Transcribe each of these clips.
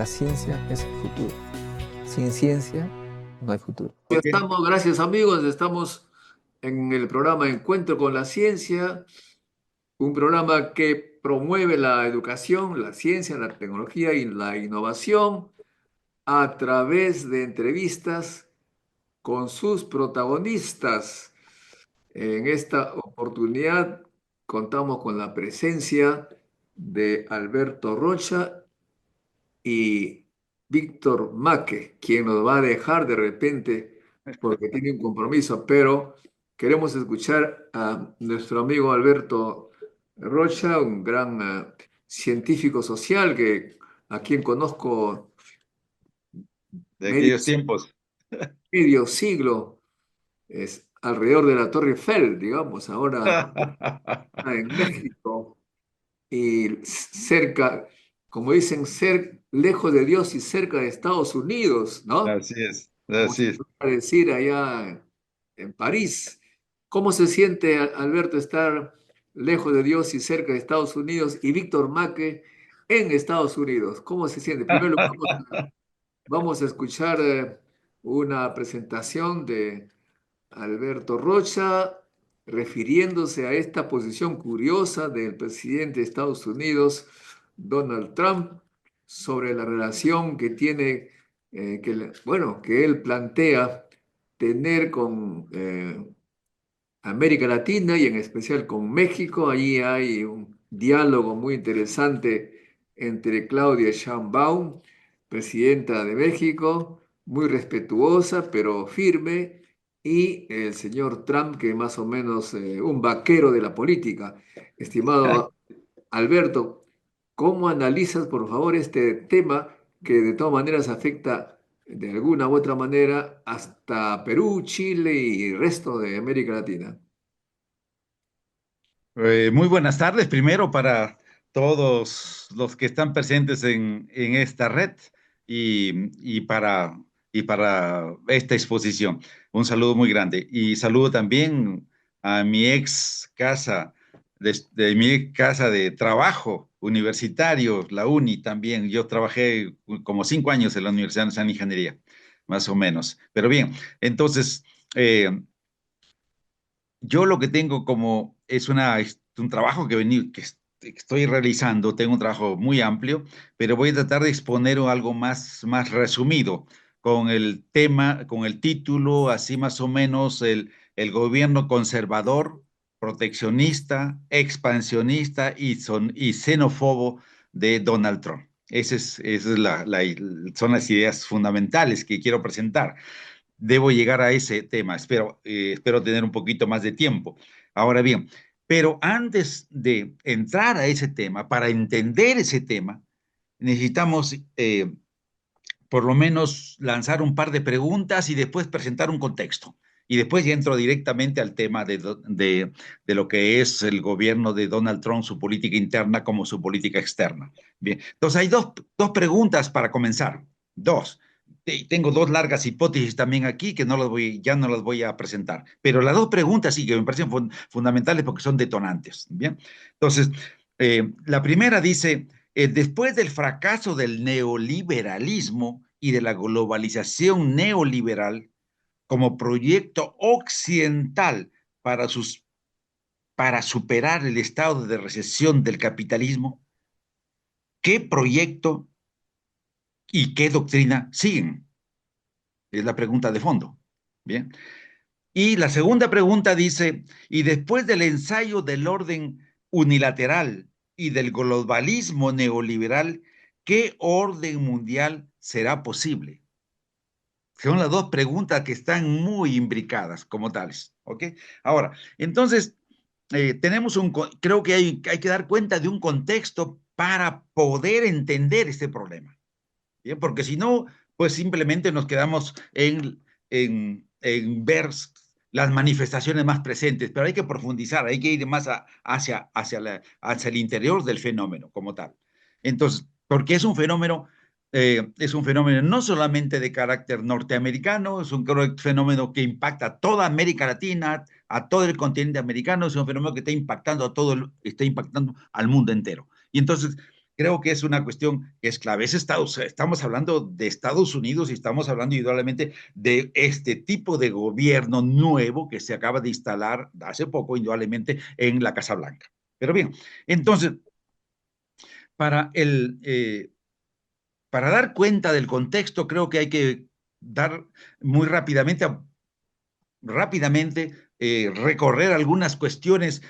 La ciencia es el futuro. Sin ciencia no hay futuro. Ya Ok. estamos, gracias amigos, estamos en el programa Encuentro con la Ciencia, un programa que promueve la educación, la ciencia, la tecnología y la innovación a través de entrevistas con sus protagonistas. En esta oportunidad contamos con la presencia de Alberto Rocha y Víctor Maque, quien nos va a dejar de repente porque tiene un compromiso, pero queremos escuchar a nuestro amigo Alberto Rocha, un gran científico social a quien conozco De medio, aquellos tiempos. medio siglo, es alrededor de la Torre Eiffel, digamos, ahora en México y cerca, como dicen, ser lejos de Dios y cerca de Estados Unidos, ¿no? Así es, Como así se es. puede decir allá en París. ¿Cómo se siente, Alberto, estar lejos de Dios y cerca de Estados Unidos y Víctor Maque en Estados Unidos? ¿Cómo se siente? Primero vamos a escuchar una presentación de Alberto Rocha, refiriéndose a esta posición curiosa del presidente de Estados Unidos, Donald Trump, sobre la relación que tiene, bueno, que él plantea tener con América Latina y en especial con México. Allí hay un diálogo muy interesante entre Claudia Sheinbaum, presidenta de México, muy respetuosa pero firme, y el señor Trump, que es más o menos un vaquero de la política. Estimado Alberto, ¿cómo analizas, por favor, este tema que de todas maneras afecta de alguna u otra manera hasta Perú, Chile y el resto de América Latina? Muy buenas tardes, primero para todos los que están presentes en esta red y para esta exposición. Un saludo muy grande. Y saludo también a mi ex casa, de mi ex casa de trabajo universitario, la UNI también. Yo trabajé como 5 años en la Universidad Nacional de Ingeniería, más o menos. Pero bien, entonces... yo lo que tengo como es un trabajo que estoy realizando, tengo un trabajo muy amplio, pero voy a tratar de exponer algo más resumido, con el tema, con el título, así más o menos, el gobierno conservador, proteccionista, expansionista y xenófobo de Donald Trump. Esa es son las ideas fundamentales que quiero presentar. Debo llegar a ese tema. Espero tener un poquito más de tiempo. Ahora bien, pero antes de entrar a ese tema, para entender ese tema, necesitamos por lo menos lanzar un par de preguntas y después presentar un contexto. Y después ya entro directamente al tema de lo que es el gobierno de Donald Trump, su política interna como su política externa. Bien, entonces hay dos preguntas para comenzar. Dos. Tengo dos largas hipótesis también aquí que ya no las voy a presentar. Pero las dos preguntas sí que me parecen fundamentales porque son detonantes. Bien, entonces, la primera dice, después del fracaso del neoliberalismo y de la globalización neoliberal como proyecto occidental para, para superar el estado de recesión del capitalismo, ¿qué proyecto y qué doctrina siguen? Es la pregunta de fondo. Bien. Y la segunda pregunta dice, y después del ensayo del orden unilateral y del globalismo neoliberal, ¿qué orden mundial será posible? Son las dos preguntas que están muy imbricadas como tales, ¿ok? Ahora, entonces, creo que hay que dar cuenta de un contexto para poder entender este problema. Bien, porque si no, pues simplemente nos quedamos en ver las manifestaciones más presentes, pero hay que profundizar, hay que ir más hacia el interior del fenómeno como tal. Entonces, porque es un fenómeno no solamente de carácter norteamericano, es un fenómeno que impacta a toda América Latina, a todo el continente americano, es un fenómeno que está impactando está impactando al mundo entero. Y entonces, creo que es una cuestión que es clave. Estamos hablando de Estados Unidos y estamos hablando indudablemente de este tipo de gobierno nuevo que se acaba de instalar hace poco, indudablemente, en la Casa Blanca. Pero bien, entonces, para, el, eh, para dar cuenta del contexto, creo que hay que dar muy rápidamente recorrer algunas cuestiones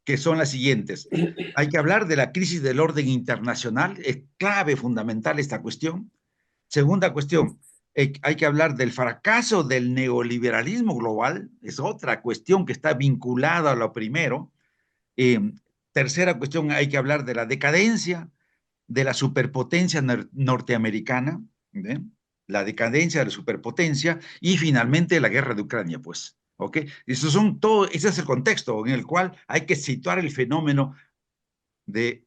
que son las siguientes. Hay que hablar de la crisis del orden internacional, es clave, fundamental esta cuestión. Segunda cuestión, hay que hablar del fracaso del neoliberalismo global, es otra cuestión que está vinculada a lo primero. Eh, Tercera cuestión, hay que hablar de la decadencia de la superpotencia norteamericana, ¿eh? La decadencia de la superpotencia y finalmente la guerra de Ucrania, pues. ¿Ok? Ese es el contexto en el cual hay que situar el fenómeno del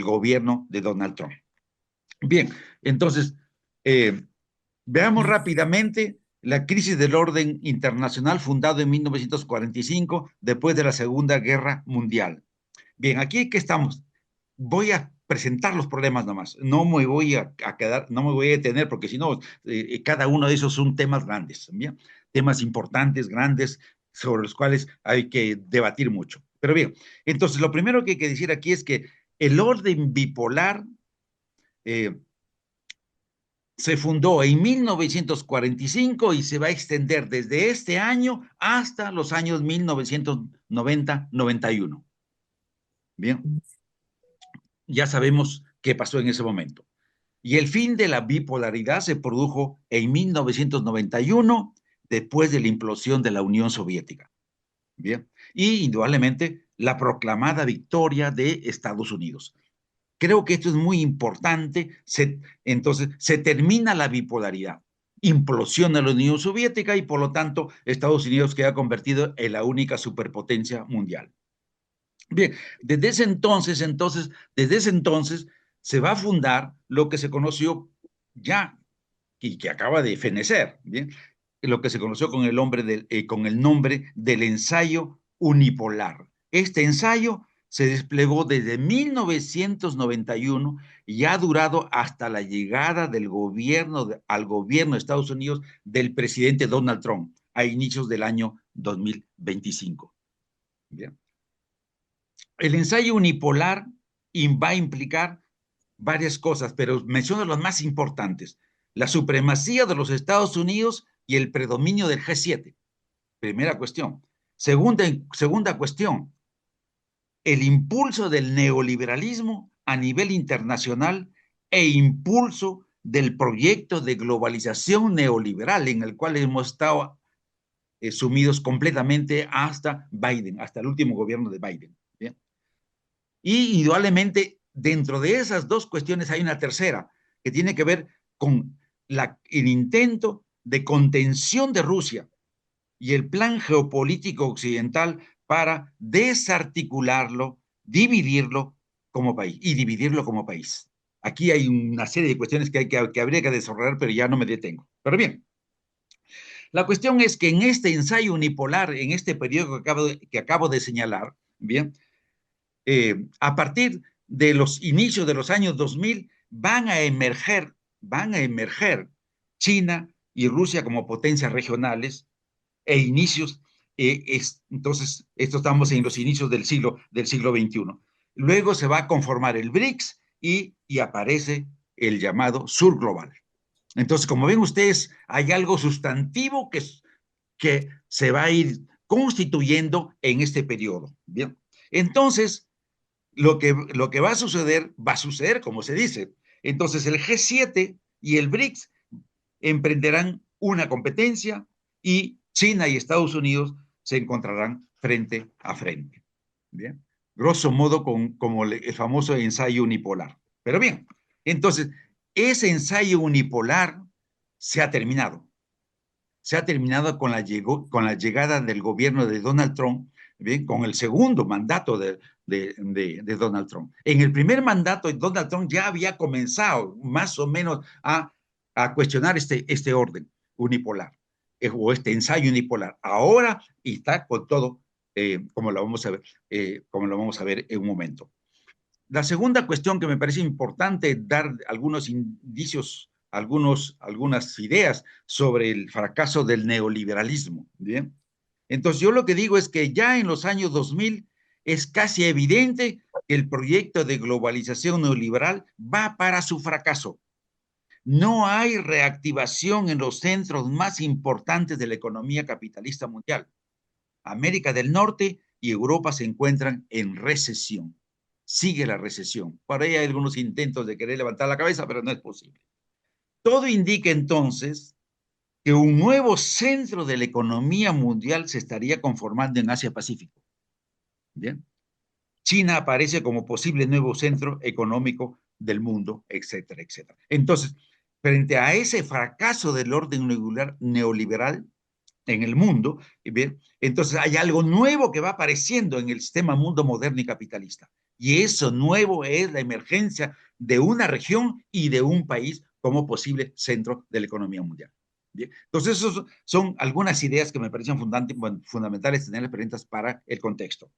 gobierno de Donald Trump. Bien, entonces, eh, veamos rápidamente la crisis del orden internacional fundado en 1945, después de la Segunda Guerra Mundial. Bien, aquí que estamos. Voy a presentar los problemas nomás. No me voy a quedar, no me voy a detener, porque si no, cada uno de esos son temas grandes, ¿bien? Temas importantes, grandes, sobre los cuales hay que debatir mucho. Pero bien, entonces lo primero que hay que decir aquí es que el orden bipolar eh, se fundó en 1945 y se va a extender desde este año hasta los años 1990-91. Bien, ya sabemos qué pasó en ese momento. Y el fin de la bipolaridad se produjo en 1991, después de la implosión de la Unión Soviética. Bien, y indudablemente la proclamada victoria de Estados Unidos. Creo que esto es muy importante. Entonces, se termina la bipolaridad. Implosiona la Unión Soviética y por lo tanto Estados Unidos queda convertido en la única superpotencia mundial. Bien, desde ese entonces se va a fundar lo que se conoció ya y que acaba de fenecer, bien, lo que se conoció con el nombre del ensayo unipolar. Este ensayo se desplegó desde 1991 y ha durado hasta la llegada al gobierno de Estados Unidos del presidente Donald Trump a inicios del año 2025. Bien. El ensayo unipolar va a implicar varias cosas, pero menciono las más importantes. La supremacía de los Estados Unidos y el predominio del G7. Primera cuestión. Segunda cuestión, el impulso del neoliberalismo a nivel internacional e impulso del proyecto de globalización neoliberal en el cual hemos estado sumidos completamente hasta Biden, hasta el último gobierno de Biden. ¿Bien? Y indudablemente dentro de esas dos cuestiones hay una tercera que tiene que ver con el intento de contención de Rusia y el plan geopolítico occidental para desarticularlo, dividirlo como país y dividirlo como país. Aquí hay una serie de cuestiones que habría que desarrollar, pero ya no me detengo. Pero bien, la cuestión es que en este ensayo unipolar, en este periodo que acabo de señalar, bien, a partir de los inicios de los años 2000 van a emerger China y Rusia como potencias regionales e inicios, entonces, esto estamos en los inicios del siglo XXI. Luego se va a conformar el BRICS y aparece el llamado Sur Global. Entonces, como ven ustedes, hay algo sustantivo que se va a ir constituyendo en este periodo. Bien, entonces, lo que va a suceder como se dice. Entonces el G7 y el BRICS emprenderán una competencia y China y Estados Unidos se encontrarán frente a frente. Bien, grosso modo como el famoso ensayo unipolar. Pero bien, entonces ese ensayo unipolar se ha terminado. Se ha terminado con la llegada del gobierno de Donald Trump, ¿bien? Con el segundo mandato de Donald Trump. En el primer mandato, Donald Trump ya había comenzado más o menos a cuestionar este orden unipolar o este ensayo unipolar. Ahora está con todo, como lo vamos a ver en un momento. La segunda cuestión que me parece importante dar algunos indicios, algunas ideas sobre el fracaso del neoliberalismo. ¿Bien? Entonces, yo lo que digo es que ya en los años 2000 es casi evidente que el proyecto de globalización neoliberal va para su fracaso. No hay reactivación en los centros más importantes de la economía capitalista mundial. América del Norte y Europa se encuentran en recesión. Sigue la recesión. Por ahí hay algunos intentos de querer levantar la cabeza, pero no es posible. Todo indica entonces que un nuevo centro de la economía mundial se estaría conformando en Asia-Pacífico. ¿Bien? China aparece como posible nuevo centro económico del mundo, etcétera, etcétera. Entonces, frente a ese fracaso del orden neoliberal en el mundo, ¿bien? Entonces hay algo nuevo que va apareciendo en el sistema mundo moderno y capitalista. Y eso nuevo es la emergencia de una región y de un país como posible centro de la economía mundial. Bien. Entonces, esas son algunas ideas que me parecen fundamentales tenerlas presentes para el contexto.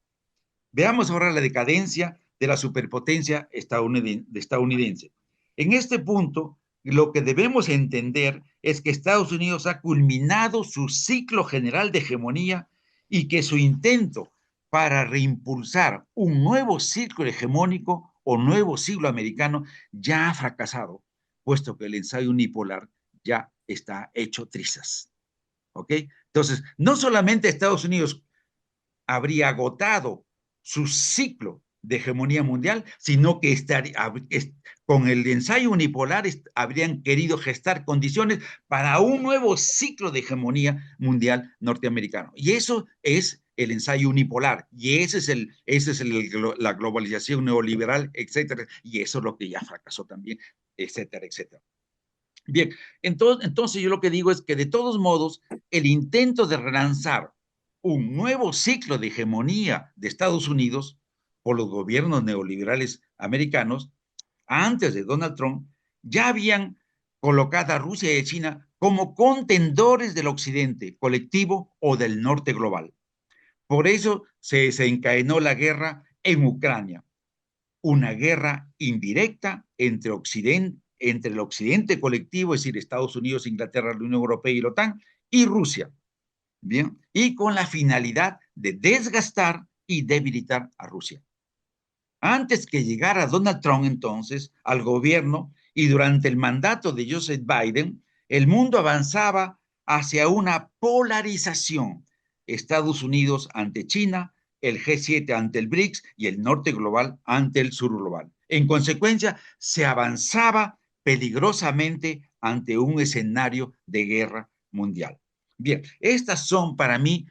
Veamos ahora la decadencia de la superpotencia estadounidense. En este punto, lo que debemos entender es que Estados Unidos ha culminado su ciclo general de hegemonía y que su intento para reimpulsar un nuevo ciclo hegemónico o nuevo siglo americano ya ha fracasado, puesto que el ensayo unipolar ya está hecho trizas. ¿Ok? Entonces, no solamente Estados Unidos habría agotado su ciclo de hegemonía mundial, sino que con el ensayo unipolar habrían querido gestar condiciones para un nuevo ciclo de hegemonía mundial norteamericano. Y eso es el ensayo unipolar, y ese es la globalización neoliberal, etcétera, y eso es lo que ya fracasó también, etcétera, etcétera. Bien, entonces yo lo que digo es que de todos modos, el intento de relanzar un nuevo ciclo de hegemonía de Estados Unidos por los gobiernos neoliberales americanos, antes de Donald Trump, ya habían colocado a Rusia y a China como contendores del occidente colectivo o del norte global. Por eso se desencadenó la guerra en Ucrania, una guerra indirecta entre el occidente colectivo, es decir, Estados Unidos, Inglaterra, la Unión Europea y la OTAN, y Rusia. Bien, y con la finalidad de desgastar y debilitar a Rusia. Antes que llegara Donald Trump entonces al gobierno y durante el mandato de Joseph Biden, el mundo avanzaba hacia una polarización. Estados Unidos ante China, el G7 ante el BRICS y el norte global ante el sur global. En consecuencia, se avanzaba peligrosamente ante un escenario de guerra mundial. Bien, estas son para mí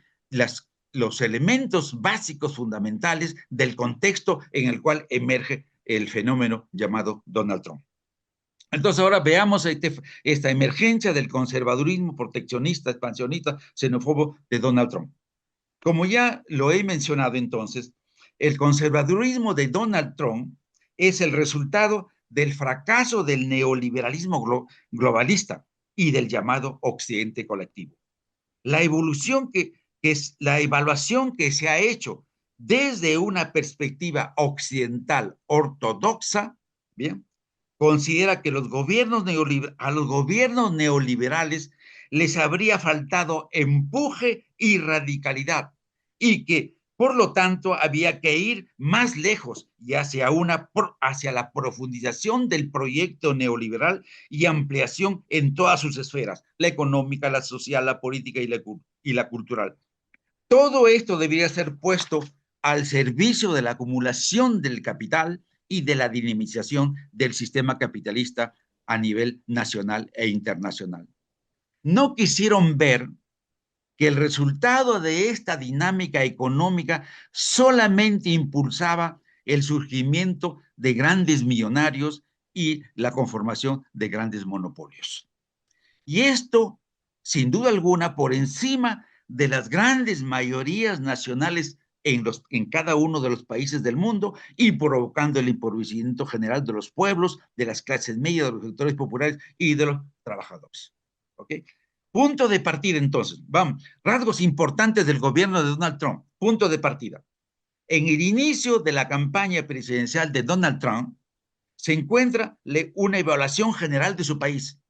los elementos básicos fundamentales del contexto en el cual emerge el fenómeno llamado Donald Trump. Entonces ahora veamos esta emergencia del conservadurismo proteccionista, expansionista, xenófobo de Donald Trump. Como ya lo he mencionado entonces, el conservadurismo de Donald Trump es el resultado del fracaso del neoliberalismo globalista y del llamado occidente colectivo. La evaluación que se ha hecho desde una perspectiva occidental ortodoxa, ¿bien? Considera que a los gobiernos neoliberales les habría faltado empuje y radicalidad y que, por lo tanto, había que ir más lejos y hacia la profundización del proyecto neoliberal y ampliación en todas sus esferas, la económica, la social, la política y la cultural. Todo esto debería ser puesto al servicio de la acumulación del capital y de la dinamización del sistema capitalista a nivel nacional e internacional. No quisieron ver que el resultado de esta dinámica económica solamente impulsaba el surgimiento de grandes millonarios y la conformación de grandes monopolios. Y esto, sin duda alguna, por encima de las grandes mayorías nacionales en cada uno de los países del mundo y provocando el empobrecimiento general de los pueblos, de las clases medias, de los sectores populares y de los trabajadores. ¿Ok? Punto de partida, entonces. Vamos, rasgos importantes del gobierno de Donald Trump. Punto de partida. en el inicio de la campaña presidencial de Donald Trump, se encuentra una evaluación general de su país.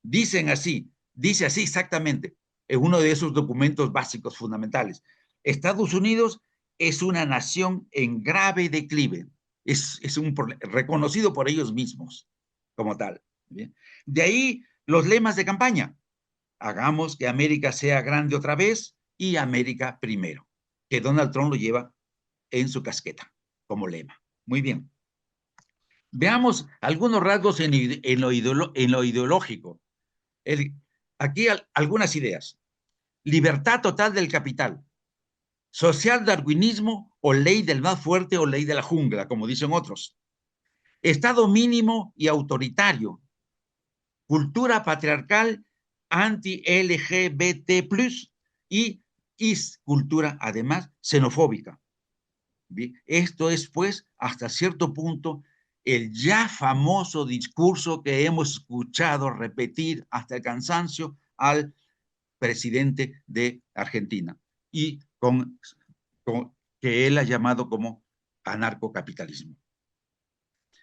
Dice así exactamente, en uno de esos documentos básicos fundamentales. Estados Unidos es una nación en grave declive, es reconocido por ellos mismos como tal. ¿Bien? De ahí los lemas de campaña. Hagamos que América sea grande otra vez y América primero, que Donald Trump lo lleva en su casqueta como lema. Muy bien. Veamos algunos rasgos en lo ideológico. Aquí algunas ideas. Libertad total del capital. Social darwinismo o ley del más fuerte o ley de la jungla, como dicen otros. Estado mínimo y autoritario. Cultura patriarcal anti-LGBT+, y cultura, además, xenofóbica. ¿Bien? Esto es, pues, hasta cierto punto, el ya famoso discurso que hemos escuchado repetir hasta el cansancio al presidente de Argentina y que él ha llamado como anarcocapitalismo.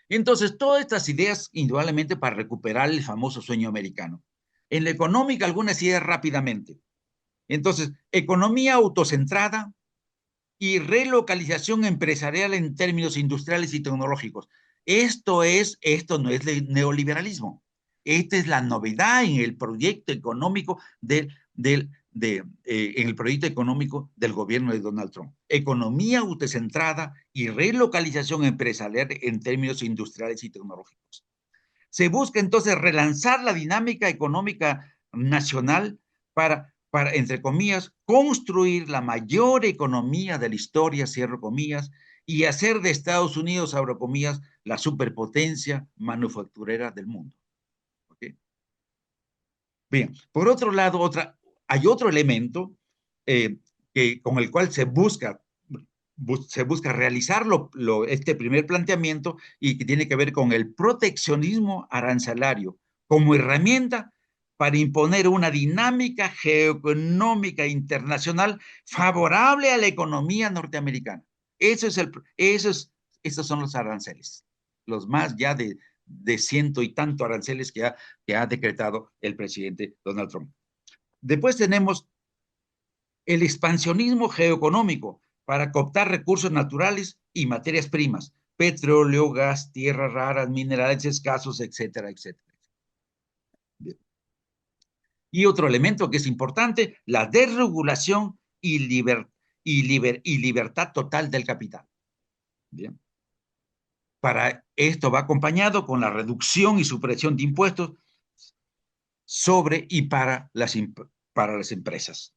Entonces, todas estas ideas, indudablemente, para recuperar el famoso sueño americano. En la económica, algunas ideas rápidamente. Entonces, economía autocentrada y relocalización empresarial en términos industriales y tecnológicos. Esto no es neoliberalismo. Esta es la novedad en el proyecto económico en el proyecto económico del gobierno de Donald Trump. Economía autocentrada y relocalización empresarial en términos industriales y tecnológicos. Se busca entonces relanzar la dinámica económica nacional para, entre comillas, construir la mayor economía de la historia, cierro comillas, y hacer de Estados Unidos, abro comillas, la superpotencia manufacturera del mundo. ¿Okay? Bien, por otro lado, hay otro elemento con el cual se busca realizar este primer planteamiento y que tiene que ver con el proteccionismo arancelario como herramienta para imponer una dinámica geoeconómica internacional favorable a la economía norteamericana. Estos son los aranceles, los más ya de ciento y tanto aranceles que ha decretado el presidente Donald Trump. Después tenemos el expansionismo geoeconómico para cooptar recursos naturales y materias primas, petróleo, gas, tierras raras, minerales escasos, etcétera, etcétera. Bien. Y otro elemento que es importante, la desregulación y libertad total del capital. Bien. Para esto va acompañado con la reducción y supresión de impuestos sobre y para las empresas.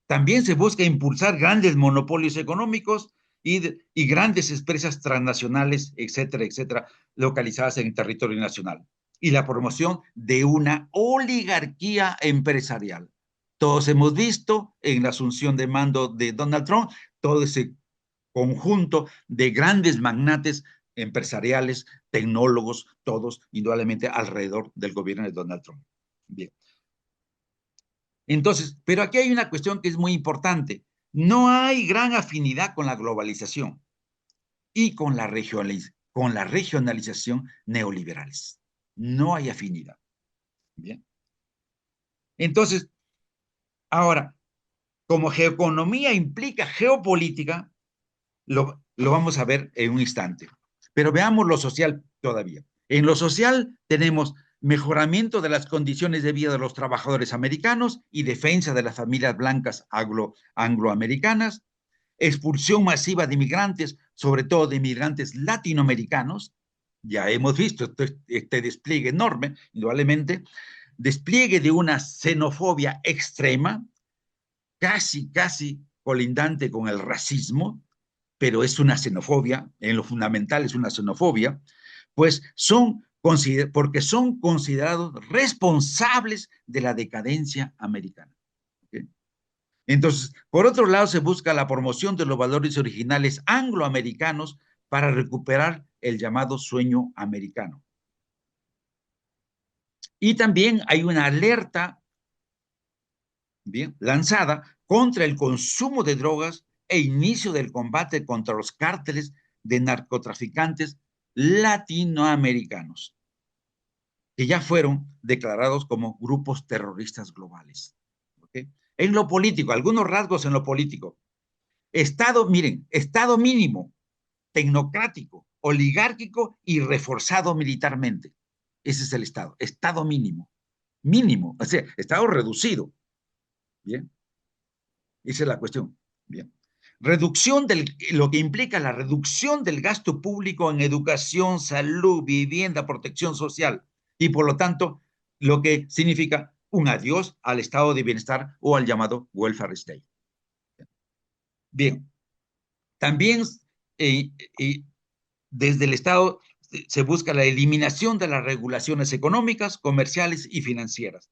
También se busca impulsar grandes monopolios económicos y grandes empresas transnacionales, etcétera, etcétera, localizadas en territorio nacional. Y la promoción de una oligarquía empresarial. Todos hemos visto en la asunción de mando de Donald Trump todo ese conjunto de grandes magnates empresariales, tecnólogos, todos indudablemente alrededor del gobierno de Donald Trump. Bien. Entonces, pero aquí hay una cuestión que es muy importante. No hay gran afinidad con la globalización y con la regionalización neoliberales. No hay afinidad. Bien. Entonces, ahora, como geoeconomía implica geopolítica, lo vamos a ver en un instante. Pero veamos lo social todavía. En lo social tenemos mejoramiento de las condiciones de vida de los trabajadores americanos y defensa de las familias blancas angloamericanas, expulsión masiva de inmigrantes, sobre todo de inmigrantes latinoamericanos. Ya hemos visto este despliegue enorme, indudablemente, despliegue de una xenofobia extrema, casi colindante con el racismo, pero es una xenofobia, en lo fundamental es una xenofobia, pues porque son considerados responsables de la decadencia americana. ¿Okay? Entonces, por otro lado, se busca la promoción de los valores originales angloamericanos para recuperar el llamado sueño americano. Y también hay una alerta bien lanzada contra el consumo de drogas e inicio del combate contra los cárteles de narcotraficantes latinoamericanos, que ya fueron declarados como grupos terroristas globales. ¿Okay? En lo político, algunos rasgos en lo político. Estado, miren, Estado mínimo, tecnocrático, oligárquico y reforzado militarmente. Ese es el Estado, Estado mínimo. Mínimo, o sea, Estado reducido. Bien, esa es la cuestión. Bien. Lo que implica la reducción del gasto público en educación, salud, vivienda, protección social, y por lo tanto, lo que significa un adiós al estado de bienestar o al llamado welfare state. Bien, también desde el Estado se busca la eliminación de las regulaciones económicas, comerciales y financieras.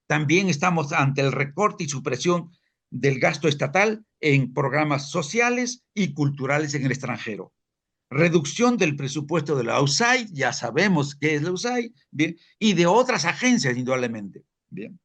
También estamos ante el recorte y supresión del gasto estatal en programas sociales y culturales en el extranjero. Reducción del presupuesto de la USAID, ya sabemos qué es la USAID, bien, y de otras agencias, indudablemente. Bien.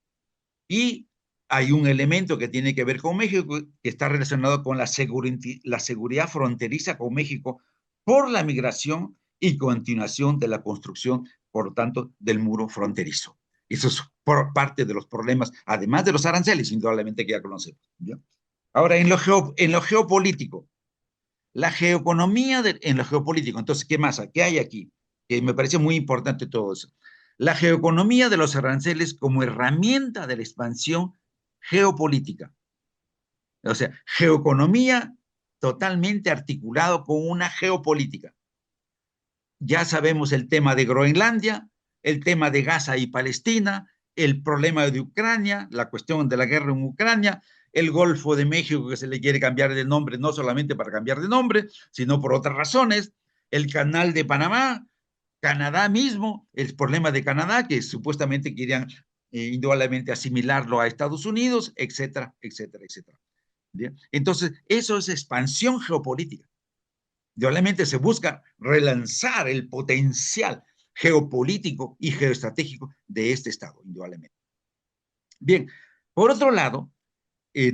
Y hay un elemento que tiene que ver con México, que está relacionado con la seguridad fronteriza con México por la migración y continuación de la construcción, por lo tanto, del muro fronterizo. Eso es por parte de los problemas, además de los aranceles, indudablemente que ya conocemos. ¿Bien? Ahora, en lo geopolítico, la geoeconomía en lo geopolítico, entonces, ¿qué más? ¿Qué hay aquí? Que me parece muy importante todo eso. La geoeconomía de los aranceles como herramienta de la expansión geopolítica. O sea, geoeconomía totalmente articulado con una geopolítica. Ya sabemos el tema de Groenlandia, el tema de Gaza y Palestina, el problema de Ucrania, la cuestión de la guerra en Ucrania, el Golfo de México que se le quiere cambiar de nombre, no solamente para cambiar de nombre, sino por otras razones, el Canal de Panamá, Canadá mismo, el problema de Canadá, que supuestamente querían indudablemente asimilarlo a Estados Unidos, etcétera, etcétera, etcétera. ¿Bien? Entonces, eso es expansión geopolítica. Indudablemente se busca relanzar el potencial geopolítico y geoestratégico de este Estado, indudablemente. Bien, por otro lado,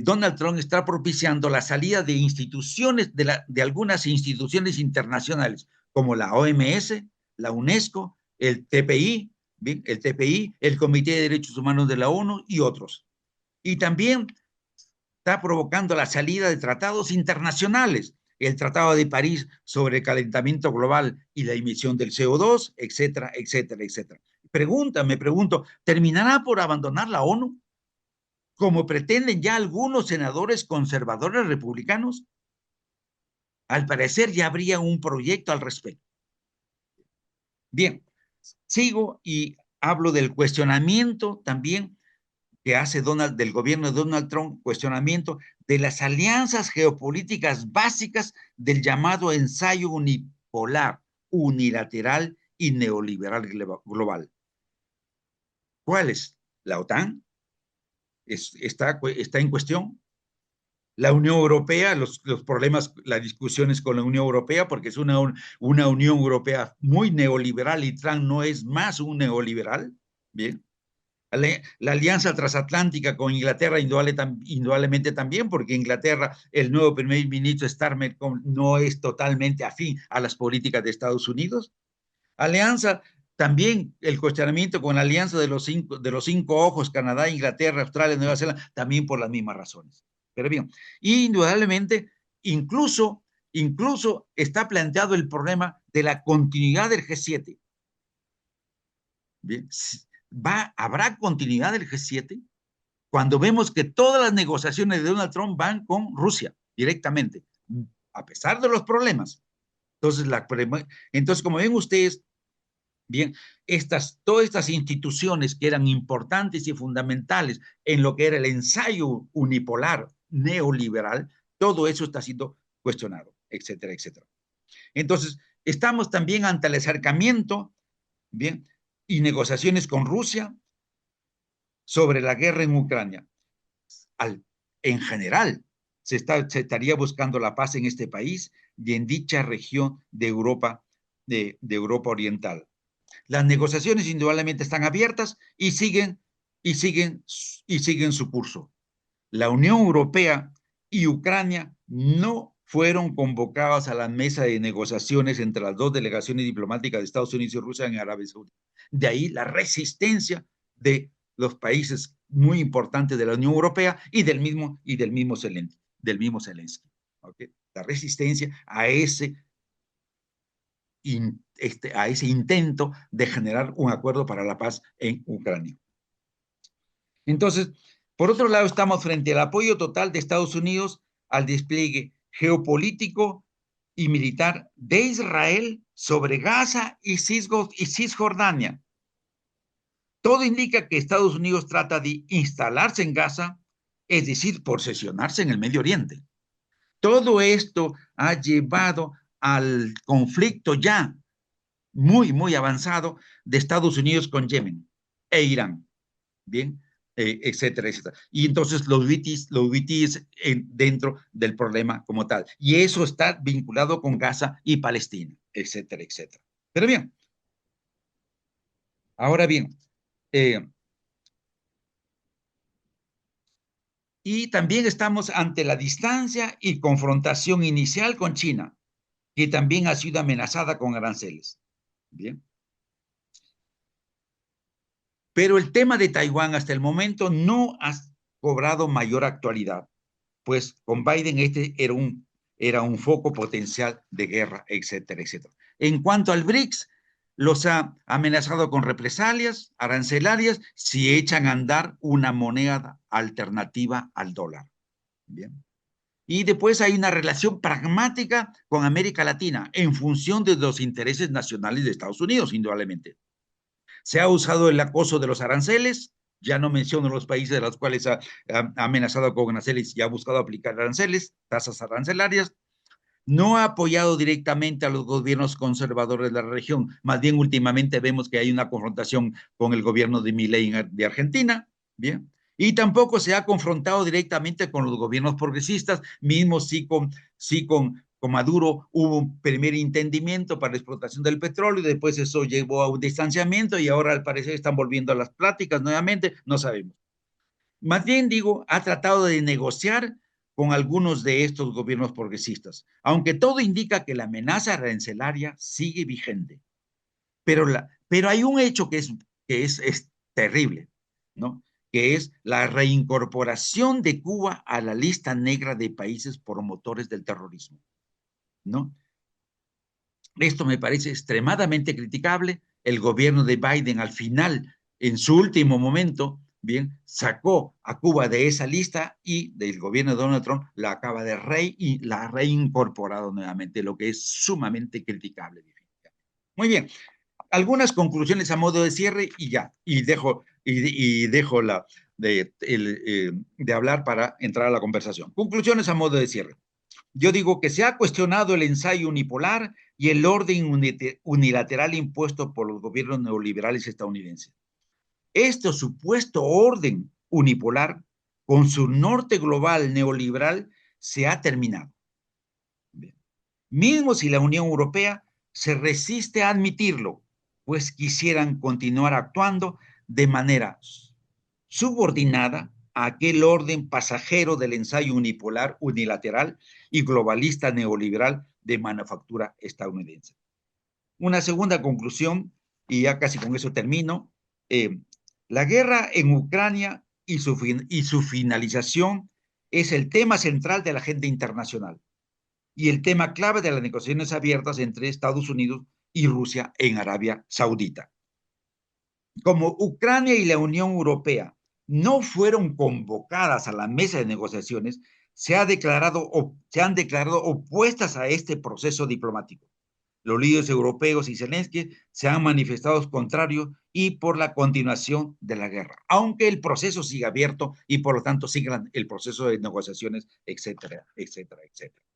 Donald Trump está propiciando la salida de instituciones, de algunas instituciones internacionales, como la OMS, la UNESCO, el TPI, ¿bien? El TPI, el Comité de Derechos Humanos de la ONU y otros. Y también está provocando la salida de tratados internacionales, el Tratado de París sobre el calentamiento global y la emisión del CO2, etcétera, etcétera, etcétera. Me pregunto, ¿terminará por abandonar la ONU? Como pretenden ya algunos senadores conservadores republicanos. Al parecer ya habría un proyecto al respecto. Bien, sigo y hablo del cuestionamiento también que hace del gobierno de Donald Trump, cuestionamiento de las alianzas geopolíticas básicas del llamado ensayo unipolar, unilateral y neoliberal global. ¿Cuáles? La OTAN está en cuestión. La Unión Europea, los problemas, las discusiones con la Unión Europea, porque es una Unión Europea muy neoliberal y Trump no es más un neoliberal. Bien. La alianza transatlántica con Inglaterra indudablemente también, porque Inglaterra, el nuevo primer ministro Starmer no es totalmente afín a las políticas de Estados Unidos. Alianza, también el cuestionamiento con la alianza de los cinco ojos, Canadá, Inglaterra, Australia, Nueva Zelanda, también por las mismas razones. Pero bien, indudablemente, incluso está planteado el problema de la continuidad del G7. Bien, ¿habrá continuidad del G7? Cuando vemos que todas las negociaciones de Donald Trump van con Rusia directamente, a pesar de los problemas. Entonces, como ven ustedes, bien, todas estas instituciones que eran importantes y fundamentales en lo que era el ensayo unipolar neoliberal, todo eso está siendo cuestionado, etcétera, etcétera. Entonces, estamos también ante el acercamiento, bien, y negociaciones con Rusia sobre la guerra en Ucrania. En general, se estaría buscando la paz en este país y en dicha región de Europa, de Europa Oriental. Las negociaciones indudablemente están abiertas y siguen su curso. La Unión Europea y Ucrania no fueron convocados a la mesa de negociaciones entre las dos delegaciones diplomáticas de Estados Unidos y Rusia en Arabia Saudita. De ahí la resistencia de los países muy importantes de la Unión Europea y del mismo Zelensky. ¿Okay? La resistencia a ese intento de generar un acuerdo para la paz en Ucrania. Entonces, por otro lado, estamos frente al apoyo total de Estados Unidos al despliegue geopolítico y militar de Israel sobre Gaza y Cisjordania. Todo indica que Estados Unidos trata de instalarse en Gaza, es decir, posesionarse en el Medio Oriente. Todo esto ha llevado al conflicto ya muy, muy avanzado de Estados Unidos con Yemen e Irán. Bien, etcétera, etcétera. Y entonces los BTs dentro del problema como tal. Y eso está vinculado con Gaza y Palestina, etcétera, etcétera. Pero bien, ahora bien, y también estamos ante la distancia y confrontación inicial con China, que también ha sido amenazada con aranceles. Bien. Pero el tema de Taiwán hasta el momento no ha cobrado mayor actualidad, pues con Biden era un foco potencial de guerra, etcétera, etcétera. En cuanto al BRICS, los ha amenazado con represalias arancelarias si echan a andar una moneda alternativa al dólar. Bien. Y después hay una relación pragmática con América Latina en función de los intereses nacionales de Estados Unidos, indudablemente. Se ha usado el acoso de los aranceles, ya no menciono los países de los cuales ha amenazado con aranceles y ha buscado aplicar aranceles, tasas arancelarias. No ha apoyado directamente a los gobiernos conservadores de la región, más bien últimamente vemos que hay una confrontación con el gobierno de Milei de Argentina, ¿bien? Y tampoco se ha confrontado directamente con los gobiernos progresistas, mismo sí con Maduro hubo un primer entendimiento para la explotación del petróleo y después eso llevó a un distanciamiento y ahora al parecer están volviendo a las pláticas nuevamente, no sabemos. Más bien digo, ha tratado de negociar con algunos de estos gobiernos progresistas, aunque todo indica que la amenaza arancelaria sigue vigente. Pero hay un hecho que es terrible, ¿no? Que es la reincorporación de Cuba a la lista negra de países promotores del terrorismo, ¿no? Esto me parece extremadamente criticable. El gobierno de Biden al final, en su último momento, bien, sacó a Cuba de esa lista y del gobierno de Donald Trump la acaba de la ha reincorporado nuevamente, lo que es sumamente criticable. Muy bien, algunas conclusiones a modo de cierre y ya, y dejo de hablar para entrar a la conversación. Conclusiones a modo de cierre. Yo digo que se ha cuestionado el ensayo unipolar y el orden unilateral impuesto por los gobiernos neoliberales estadounidenses. Este supuesto orden unipolar, con su norte global neoliberal, se ha terminado. Bien. Mismo si la Unión Europea se resiste a admitirlo, pues quisieran continuar actuando de manera subordinada a aquel orden pasajero del ensayo unipolar, unilateral y globalista neoliberal de manufactura estadounidense. Una segunda conclusión, y ya casi con eso termino, la guerra en Ucrania y su finalización es el tema central de la agenda internacional y el tema clave de las negociaciones abiertas entre Estados Unidos y Rusia en Arabia Saudita. Como Ucrania y la Unión Europea no fueron convocadas a la mesa de negociaciones, se han declarado opuestas a este proceso diplomático. Los líderes europeos y Zelensky se han manifestado contrarios y por la continuación de la guerra, aunque el proceso siga abierto y por lo tanto siga el proceso de negociaciones, etcétera, etcétera, etcétera.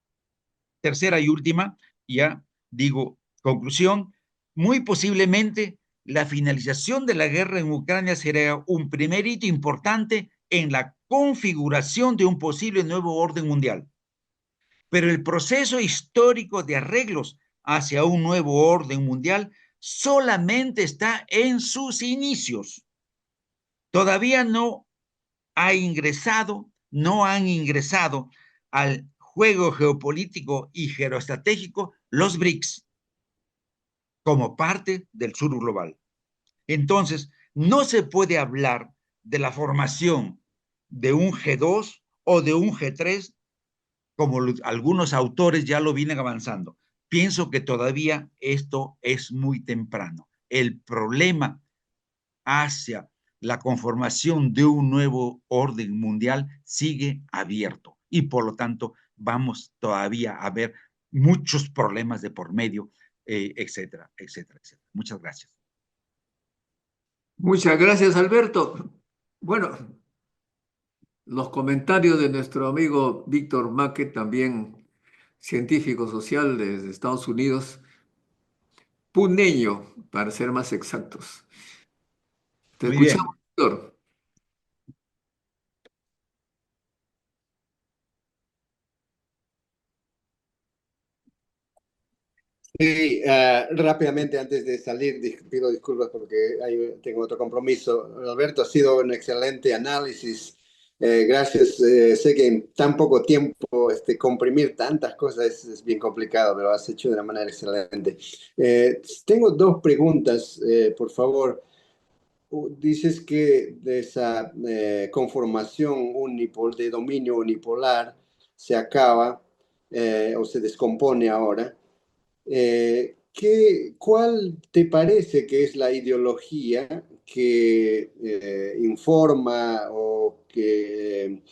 Tercera y última, ya digo, conclusión, muy posiblemente la finalización de la guerra en Ucrania será un primer hito importante en la configuración de un posible nuevo orden mundial. Pero el proceso histórico de arreglos hacia un nuevo orden mundial solamente está en sus inicios. Todavía no han ingresado al juego geopolítico y geoestratégico los BRICS como parte del sur global. Entonces, no se puede hablar de la formación de un G2 o de un G3 como algunos autores ya lo vienen avanzando. Pienso que todavía esto es muy temprano. El problema hacia la conformación de un nuevo orden mundial sigue abierto y por lo tanto vamos todavía a ver muchos problemas de por medio, etcétera, etcétera, etcétera. Muchas gracias. Muchas gracias, Alberto. Bueno, los comentarios de nuestro amigo Víctor Maque, también científico social desde Estados Unidos, puneño, para ser más exactos. Te Muy escuchamos, bien. Víctor. Sí, rápidamente antes de salir, pido disculpas porque tengo otro compromiso. Alberto, ha sido un excelente análisis. Gracias. Sé que en tan poco tiempo comprimir tantas cosas es bien complicado, pero lo has hecho de una manera excelente. Tengo dos preguntas, por favor. Dices que de esa conformación de dominio unipolar se acaba o se descompone ahora. ¿Cuál te parece que es la ideología que informa o que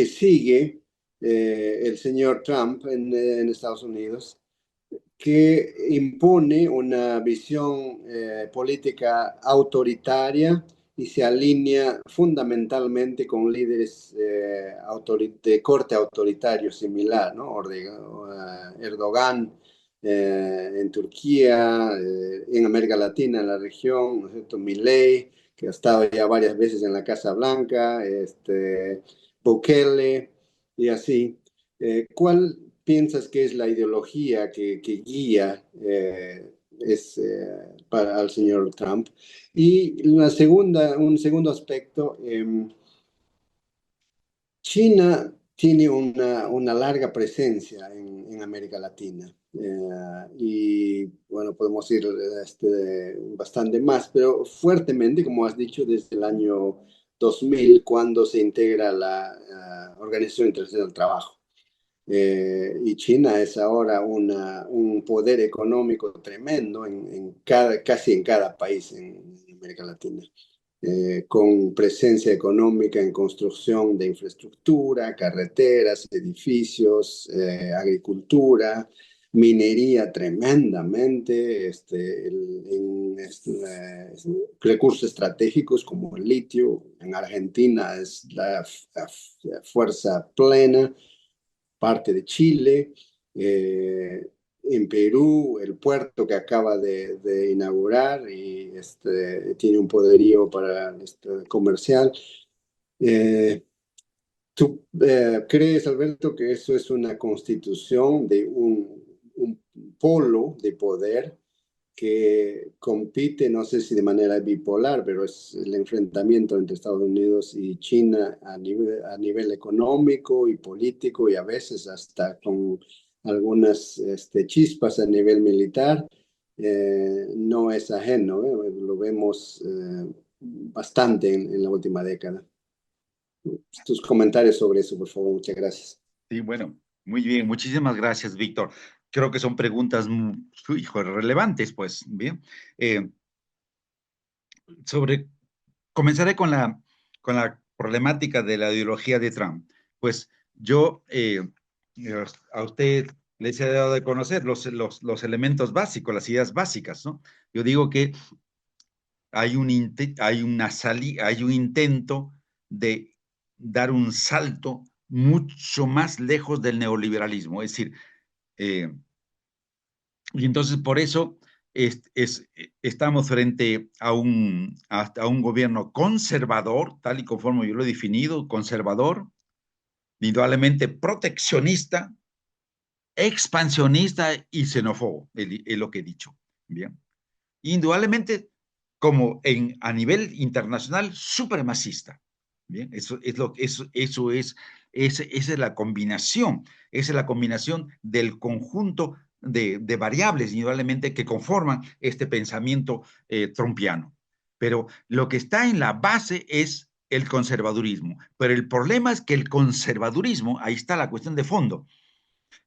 sigue el señor Trump en Estados Unidos, que impone una visión política autoritaria y se alinea fundamentalmente con líderes de corte autoritario similar, ¿no? Erdogan en Turquía, en América Latina, en la región, ¿no es cierto? Milei, que ha estado ya varias veces en la Casa Blanca, Bukele y así. ¿Cuál piensas que es la ideología que guía para el señor Trump? Y un segundo aspecto, China tiene una larga presencia en América Latina. Y bueno, podemos ir bastante más, pero fuertemente, como has dicho, desde el año 2000, cuando se integra la Organización Internacional del Trabajo. Y China es ahora un poder económico tremendo casi en cada país en América Latina, con presencia económica en construcción de infraestructura, carreteras, edificios, agricultura, minería tremendamente, recursos estratégicos como el litio. En Argentina es la fuerza plena, parte de Chile, en Perú, el puerto que acaba de inaugurar y tiene un poderío para comercial. Eh, ¿Tú crees, Alberto, que eso es una constitución de un polo de poder que compite, no sé si de manera bipolar, pero es el enfrentamiento entre Estados Unidos y China a nivel económico y político y a veces hasta con algunas chispas a nivel militar? No es ajeno, lo vemos bastante en la última década. Tus comentarios sobre eso, por favor, muchas gracias. Sí, bueno, muy bien, muchísimas gracias, Víctor. Creo que son preguntas hijo, relevantes, pues, bien. Sobre, comenzaré con la problemática de la ideología de Trump. Pues yo, a usted les he dado de conocer los elementos básicos, las ideas básicas, ¿no? Yo digo que hay hay un intento de dar un salto mucho más lejos del neoliberalismo. Es decir, eh, y entonces por eso estamos frente a un gobierno conservador, tal y conforme yo lo he definido, conservador, indudablemente proteccionista, expansionista y xenófobo, es lo que he dicho. Bien. Indudablemente, como a nivel internacional, supremacista. Bien, eso es esa es la combinación, esa es la combinación del conjunto de variables, indudablemente, que conforman este pensamiento trumpiano. Pero lo que está en la base es el conservadurismo. Pero el problema es que el conservadurismo, ahí está la cuestión de fondo.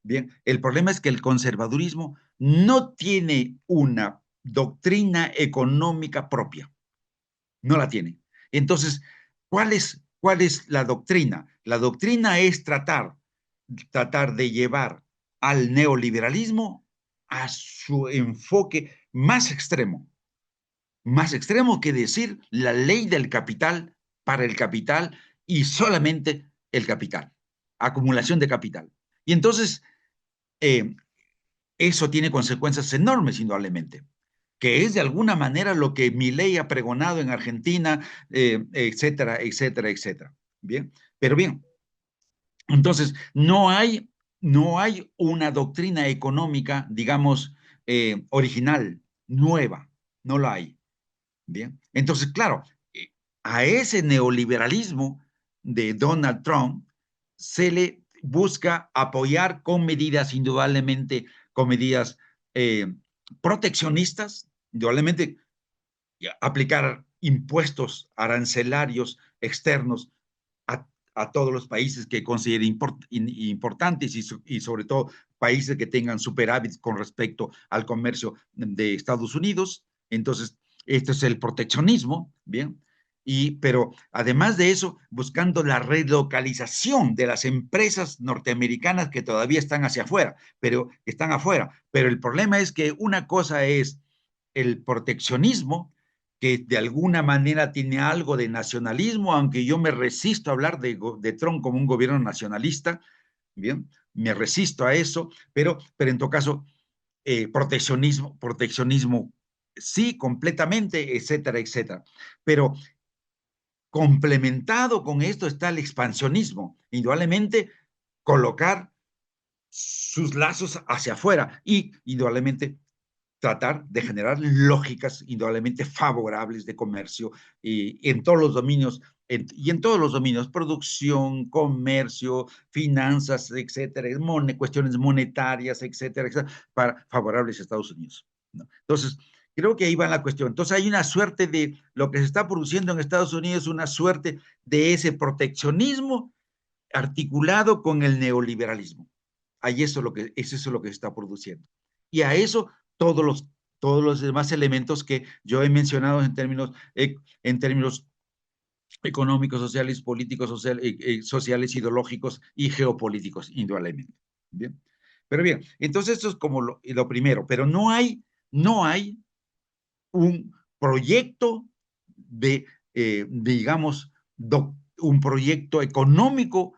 Bien, el problema es que el conservadurismo no tiene una doctrina económica propia, no la tiene. Entonces, cuál es la doctrina? La doctrina es tratar de llevar al neoliberalismo a su enfoque más extremo que decir la ley del capital para el capital y solamente el capital, acumulación de capital. Y entonces, eh, eso tiene consecuencias enormes, indudablemente, que es de alguna manera lo que Milei ha pregonado en Argentina, etcétera, etcétera, etcétera. Bien, pero bien, entonces no hay una doctrina económica, digamos, original, nueva, no la hay. Bien, entonces, claro, a ese neoliberalismo de Donald Trump se le busca apoyar con medidas, indudablemente, con medidas proteccionistas, indudablemente aplicar impuestos arancelarios externos a todos los países que considere importantes y sobre todo países que tengan superávit con respecto al comercio de Estados Unidos. Entonces, este es el proteccionismo, ¿bien? Pero además de eso, buscando la relocalización de las empresas norteamericanas que todavía están hacia afuera, pero están afuera. Pero el problema es que una cosa es el proteccionismo, que de alguna manera tiene algo de nacionalismo, aunque yo me resisto a hablar de Trump como un gobierno nacionalista, ¿bien? Me resisto a eso, pero en todo caso, proteccionismo, sí, completamente, etcétera, etcétera. Pero complementado con esto está el expansionismo, indudablemente colocar sus lazos hacia afuera y indudablemente tratar de generar lógicas indudablemente favorables de comercio y en todos los dominios, y en todos los dominios, producción, comercio, finanzas, etcétera, cuestiones monetarias, etcétera, etcétera, para favorables a Estados Unidos, ¿no? Entonces, creo que ahí va la cuestión. Entonces, hay una suerte de lo que se está produciendo en Estados Unidos, una suerte de ese proteccionismo articulado con el neoliberalismo. Ahí eso es lo que se está produciendo. Y a eso todos los demás elementos que yo he mencionado en términos económicos, sociales, políticos, sociales, ideológicos y geopolíticos, indudablemente. Bien. Pero bien, entonces esto es como lo primero, pero no hay un proyecto digamos, un proyecto económico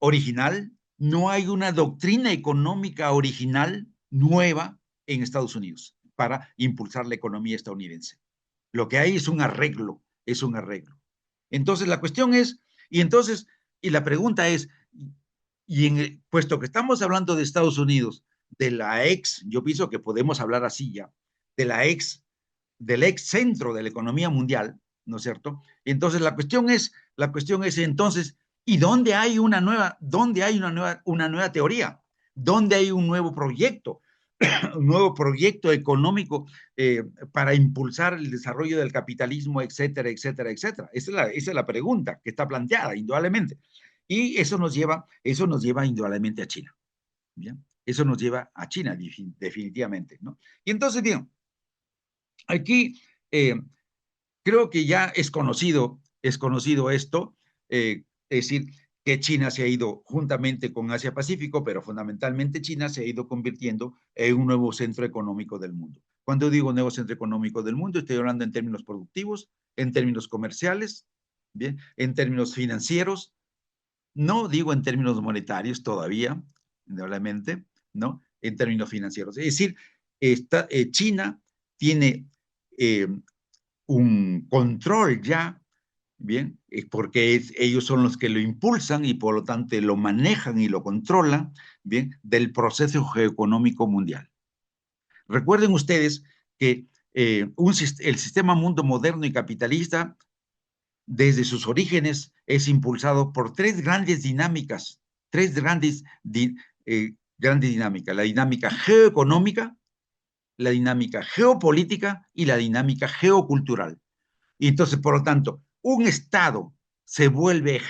original, no hay una doctrina económica original nueva en Estados Unidos para impulsar la economía estadounidense. Lo que hay es un arreglo, es un arreglo. Entonces la cuestión es, y la pregunta es, puesto que estamos hablando de Estados Unidos, yo pienso que podemos hablar así ya, del ex centro de la economía mundial, ¿no es cierto? Entonces la cuestión es entonces, ¿y dónde hay una nueva teoría? ¿Dónde hay un nuevo proyecto? Un nuevo proyecto económico para impulsar el desarrollo del capitalismo, etcétera, etcétera, etcétera. Esa es la pregunta que está planteada, indudablemente. Y eso nos lleva indudablemente a China. ¿Bien? Eso nos lleva a China, definitivamente, ¿no? Y entonces, bien, aquí creo que ya es conocido esto, es decir, que China se ha ido juntamente con Asia-Pacífico, pero fundamentalmente China se ha ido convirtiendo en un nuevo centro económico del mundo. Cuando digo nuevo centro económico del mundo, estoy hablando en términos productivos, en términos comerciales, bien, en términos financieros, no digo en términos monetarios todavía, indudablemente, ¿no? En términos financieros. Es decir, China tiene un control ya, bien, porque ellos son los que lo impulsan y por lo tanto lo manejan y lo controlan, bien, del proceso geoeconómico mundial. Recuerden ustedes que el sistema mundo moderno y capitalista desde sus orígenes, es impulsado por tres grandes dinámicas, grandes dinámicas: la dinámica geoeconómica, la dinámica geopolítica y la dinámica geocultural. Y entonces, por lo tanto, un Estado se vuelve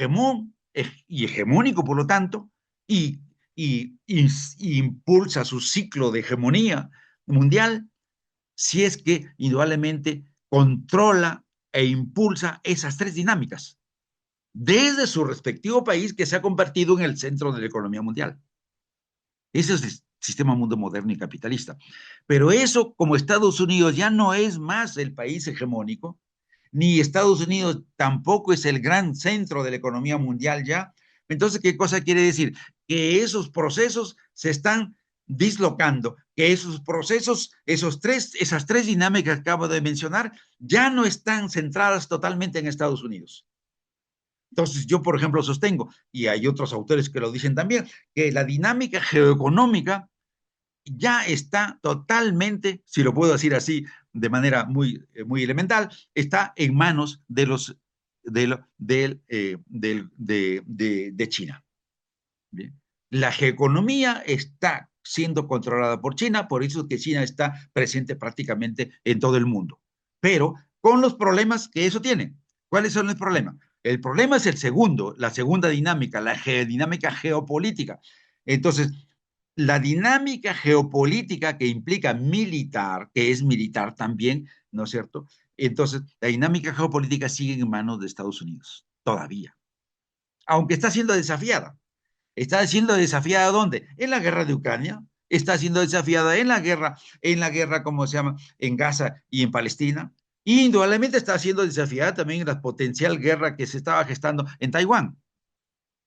y hegemónico, por lo tanto, y impulsa su ciclo de hegemonía mundial si es que indudablemente controla e impulsa esas tres dinámicas desde su respectivo país, que se ha convertido en el centro de la economía mundial. Ese es el sistema mundo moderno y capitalista. Pero eso, como Estados Unidos ya no es más el país hegemónico, ni Estados Unidos tampoco es el gran centro de la economía mundial ya, entonces, ¿qué cosa quiere decir? Que esos procesos se están dislocando, que esos procesos, esas tres dinámicas que acabo de mencionar, ya no están centradas totalmente en Estados Unidos. Entonces, yo, por ejemplo, sostengo, y hay otros autores que lo dicen también, que la dinámica geoeconómica ya está totalmente, si lo puedo decir así de manera muy elemental, está en manos de China. Bien. La geoeconomía está siendo controlada por China, por eso es que China está presente prácticamente en todo el mundo, pero con los problemas que eso tiene. ¿Cuáles son los problemas? El problema es la segunda dinámica, la dinámica geopolítica. Entonces, la dinámica geopolítica que implica militar, que es militar también, ¿no es cierto? Entonces, la dinámica geopolítica sigue en manos de Estados Unidos, todavía. Aunque está siendo desafiada. ¿Está siendo desafiada dónde? En la guerra de Ucrania. Está siendo desafiada en la guerra, ¿cómo se llama? En Gaza y en Palestina. Y indudablemente está siendo desafiada también en la potencial guerra que se estaba gestando en Taiwán.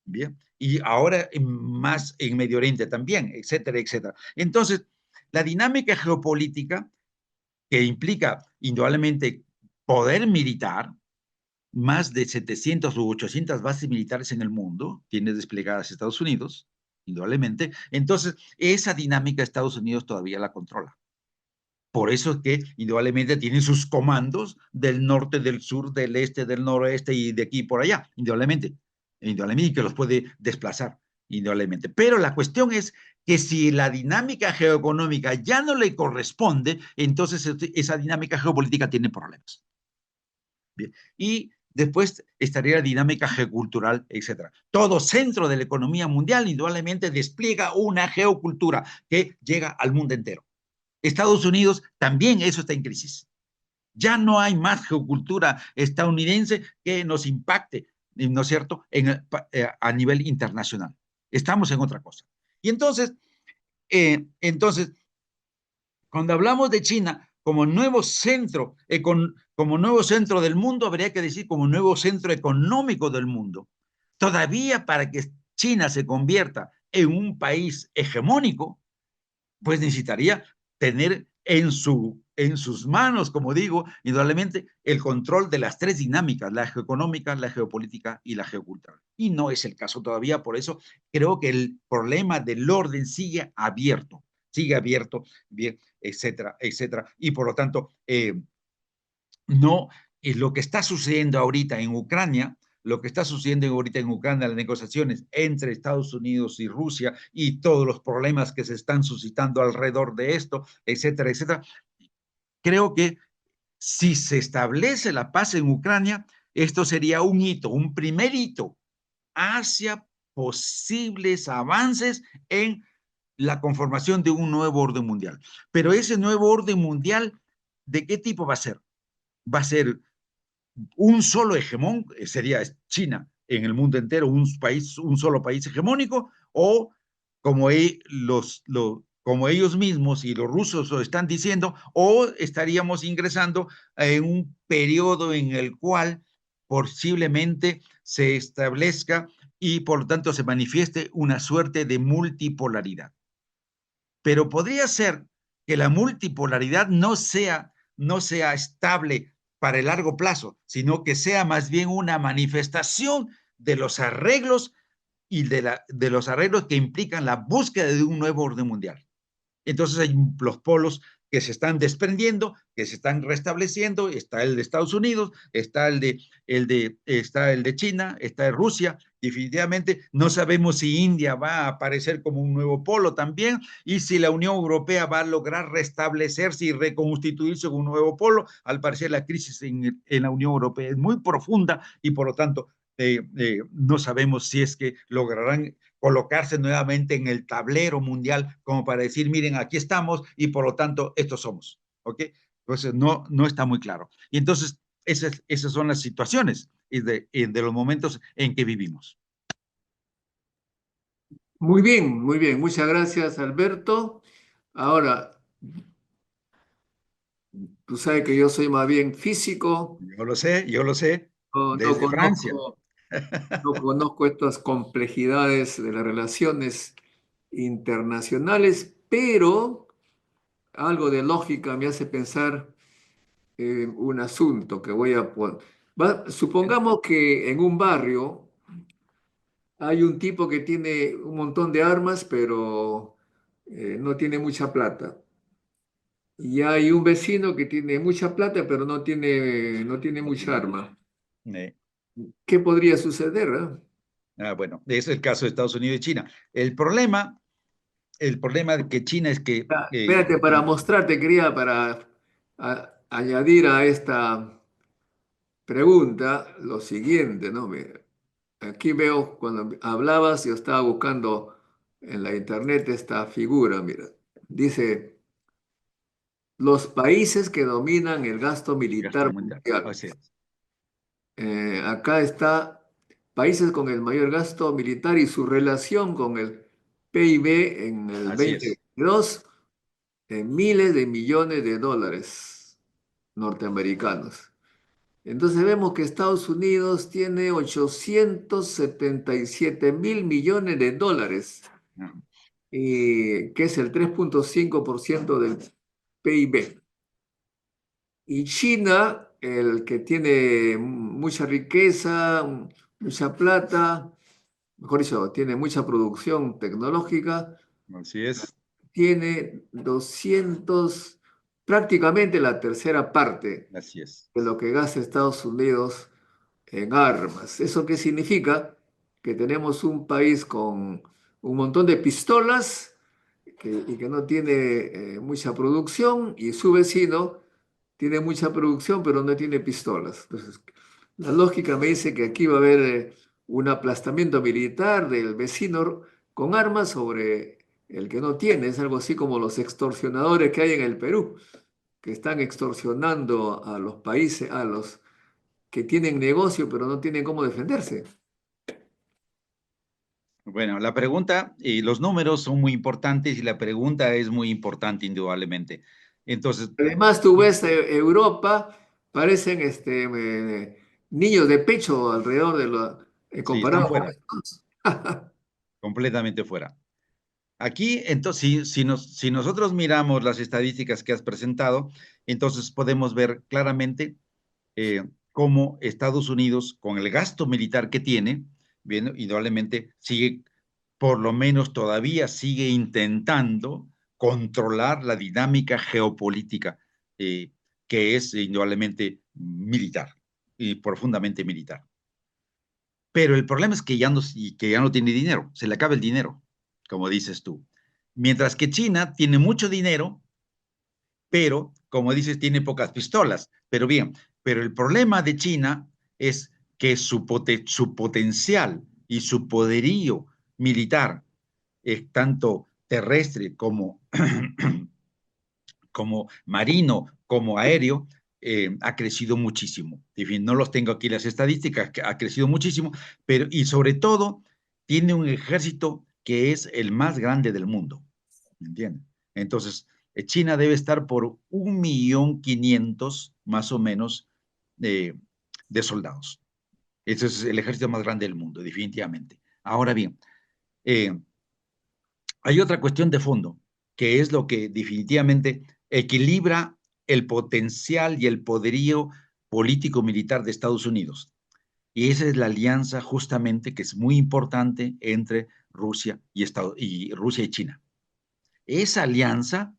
Bien. Y ahora más en Medio Oriente también, etcétera, etcétera. Entonces, la dinámica geopolítica que implica indudablemente poder militar, más de 700 u 800 bases militares en el mundo, tiene desplegadas Estados Unidos, indudablemente. Entonces, esa dinámica Estados Unidos todavía la controla. Por eso es que indudablemente tienen sus comandos del norte, del sur, del este, del noroeste y de aquí por allá, indudablemente, y que los puede desplazar, indudablemente. Pero la cuestión es que si la dinámica geoeconómica ya no le corresponde, entonces esa dinámica geopolítica tiene problemas. Bien. Y después estaría la dinámica geocultural, etc. Todo centro de la economía mundial indudablemente despliega una geocultura que llega al mundo entero. Estados Unidos también eso está en crisis. Ya no hay más geocultura estadounidense que nos impacte, ¿no es cierto?, a nivel internacional. Estamos en otra cosa. Y entonces, cuando hablamos de China como nuevo centro del mundo, habría que decir como nuevo centro económico del mundo. Todavía para que China se convierta en un país hegemónico, pues necesitaría tener en sus manos, como digo, indudablemente, el control de las tres dinámicas, la geoeconómica, la geopolítica y la geocultural. Y no es el caso todavía, por eso creo que el problema del orden sigue abierto, bien, etcétera, etcétera. Y por lo tanto, no es lo que está sucediendo ahorita en Ucrania. Lo que está sucediendo ahorita en Ucrania, las negociaciones entre Estados Unidos y Rusia y todos los problemas que se están suscitando alrededor de esto, etcétera, etcétera. Creo que si se establece la paz en Ucrania, esto sería un hito, un primer hito hacia posibles avances en la conformación de un nuevo orden mundial. Pero ese nuevo orden mundial, ¿de qué tipo va a ser? Va a ser un solo hegemón, sería China en el mundo entero, un solo país hegemónico, o como ellos mismos y los rusos lo están diciendo, o estaríamos ingresando en un periodo en el cual posiblemente se establezca y por lo tanto se manifieste una suerte de multipolaridad. Pero podría ser que la multipolaridad no sea estable para el largo plazo, sino que sea más bien una manifestación de los arreglos y de los arreglos que implican la búsqueda de un nuevo orden mundial. Entonces hay los polos que se están desprendiendo, que se están restableciendo. Está el de Estados Unidos, está está el de China, está de Rusia. Definitivamente no sabemos si India va a aparecer como un nuevo polo también, y si la Unión Europea va a lograr restablecerse y reconstituirse como un nuevo polo. Al parecer la crisis en la Unión Europea es muy profunda y por lo tanto no sabemos si es que lograrán colocarse nuevamente en el tablero mundial como para decir, miren, aquí estamos y por lo tanto estos somos, ¿ok? Entonces no está muy claro. Y entonces esas son las situaciones de los momentos en que vivimos. Muy bien, muy bien. Muchas gracias, Alberto. Ahora, tú sabes que yo soy más bien físico, Yo lo sé, no, no desde Francia. conozco, no conozco estas complejidades de las relaciones internacionales, pero algo de lógica me hace pensar en un asunto que voy a poner. Supongamos que en un barrio hay un tipo que tiene un montón de armas, pero no tiene mucha plata. Y hay un vecino que tiene mucha plata, pero no tiene mucha arma. Eh, ¿Qué podría suceder? bueno, es el caso de Estados Unidos y China. El problema de que China es que Espérate, para mostrarte, quería para añadir a esta pregunta lo siguiente, ¿no? Mira, aquí veo, cuando hablabas, yo estaba buscando en la internet esta figura, mira. Dice, los países que dominan el gasto gasto militar mundial. mundial. Así es. Acá está países con el mayor gasto militar y su relación con el PIB en el Así es. 2022, en miles de millones de dólares norteamericanos. Entonces vemos que Estados Unidos tiene 877 mil millones de dólares, Ajá. que es el 3,5% del PIB. Y China, el que tiene mucha riqueza, mucha plata, mejor dicho, tiene mucha producción tecnológica, Así es. tiene prácticamente la tercera parte Así es. de lo que gasta Estados Unidos en armas. ¿Eso qué significa? Que tenemos un país con un montón de pistolas y que no tiene mucha producción, y su vecino tiene mucha producción pero no tiene pistolas. Entonces, la lógica me dice que aquí va a haber un aplastamiento militar del vecino con armas sobre el que no tiene. Es algo así como los extorsionadores que hay en el Perú, que están extorsionando a los países, a los que tienen negocio pero no tienen cómo defenderse. Bueno, la pregunta y los números son muy importantes y la pregunta es muy importante indudablemente. Entonces, Además, tú ves Europa, parecen niños de pecho alrededor de sí, están comparado con fuera, estos. completamente fuera. Aquí, entonces, si nosotros miramos las estadísticas que has presentado, entonces podemos ver claramente cómo Estados Unidos, con el gasto militar que tiene, bien, indudablemente sigue, por lo menos todavía sigue intentando controlar la dinámica geopolítica, que es indudablemente militar y profundamente militar. Pero el problema es que ya no tiene dinero, se le acaba el dinero, como dices tú. Mientras que China tiene mucho dinero, pero, como dices, tiene pocas pistolas. Pero bien, pero el problema de China es que su potencial y su poderío militar, tanto terrestre como, como marino, como aéreo, ha crecido muchísimo. En fin, no los tengo aquí las estadísticas, que ha crecido muchísimo, pero y sobre todo tiene un ejército que es el más grande del mundo. ¿Me entienden? Entonces, China debe estar por 1.500.000 más o menos de soldados. Ese es el ejército más grande del mundo, definitivamente. Ahora bien, eh, hay otra cuestión de fondo, que es lo que definitivamente equilibra el potencial y el poderío político-militar de Estados Unidos. Y esa es la alianza justamente que es muy importante entre Rusia y Rusia y China. Esa alianza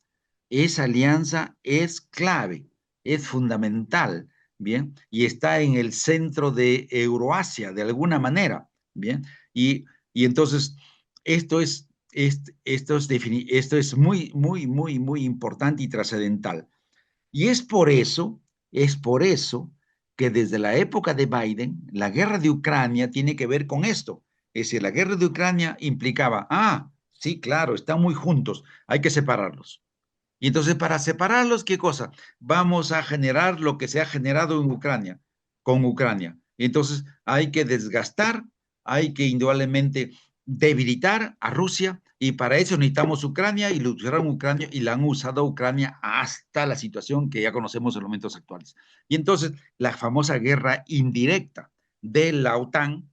esa alianza es clave, es fundamental, ¿bien? Y está en el centro de Euroasia, de alguna manera, ¿bien? Y entonces, esto es, esto es muy, muy, muy, muy importante y trascendental. Y es por eso que desde la época de Biden, la guerra de Ucrania tiene que ver con esto. Es decir, la guerra de Ucrania implicaba, sí, claro, están muy juntos, hay que separarlos. Y entonces, para separarlos, ¿qué cosa? Vamos a generar lo que se ha generado en Ucrania, con Ucrania. Entonces, hay que desgastar, hay que indudablemente debilitar a Rusia, y para eso necesitamos Ucrania, y lo usaron Ucrania, y la han usado Ucrania hasta la situación que ya conocemos en los momentos actuales. Y entonces, la famosa guerra indirecta de la OTAN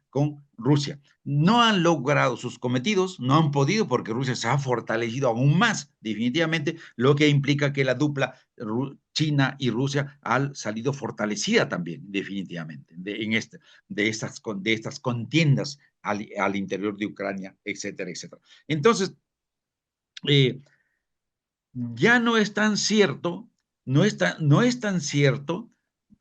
con Rusia. No han logrado sus cometidos, no han podido porque Rusia se ha fortalecido aún más, definitivamente, lo que implica que la dupla China y Rusia ha salido fortalecida también, definitivamente, de estas contiendas al interior de Ucrania, etcétera, etcétera. Entonces, ya no es tan cierto, no es tan cierto,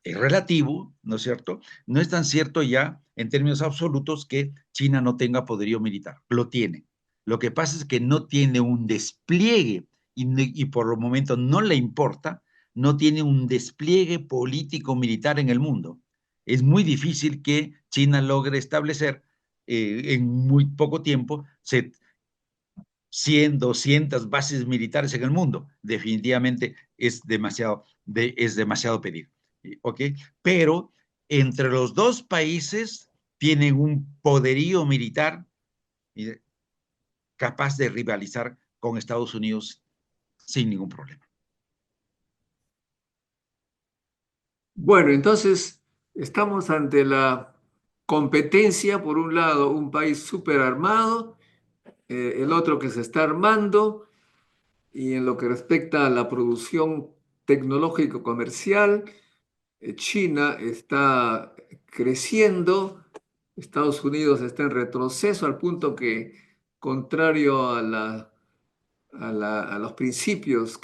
es relativo, ¿no es cierto? No es tan cierto ya en términos absolutos que China no tenga poderío militar, lo tiene. Lo que pasa es que no tiene un despliegue y por el momento no le importa, no tiene un despliegue político militar en el mundo. Es muy difícil que China logre establecer en muy poco tiempo 100, 200 bases militares en el mundo. Definitivamente es demasiado pedir. ¿Ok? Pero entre los dos países tienen un poderío militar capaz de rivalizar con Estados Unidos sin ningún problema. Bueno, entonces estamos ante la competencia, por un lado, un país súper armado, el otro que se está armando, y en lo que respecta a la producción tecnológico-comercial, China está creciendo, Estados Unidos está en retroceso al punto que, contrario a los principios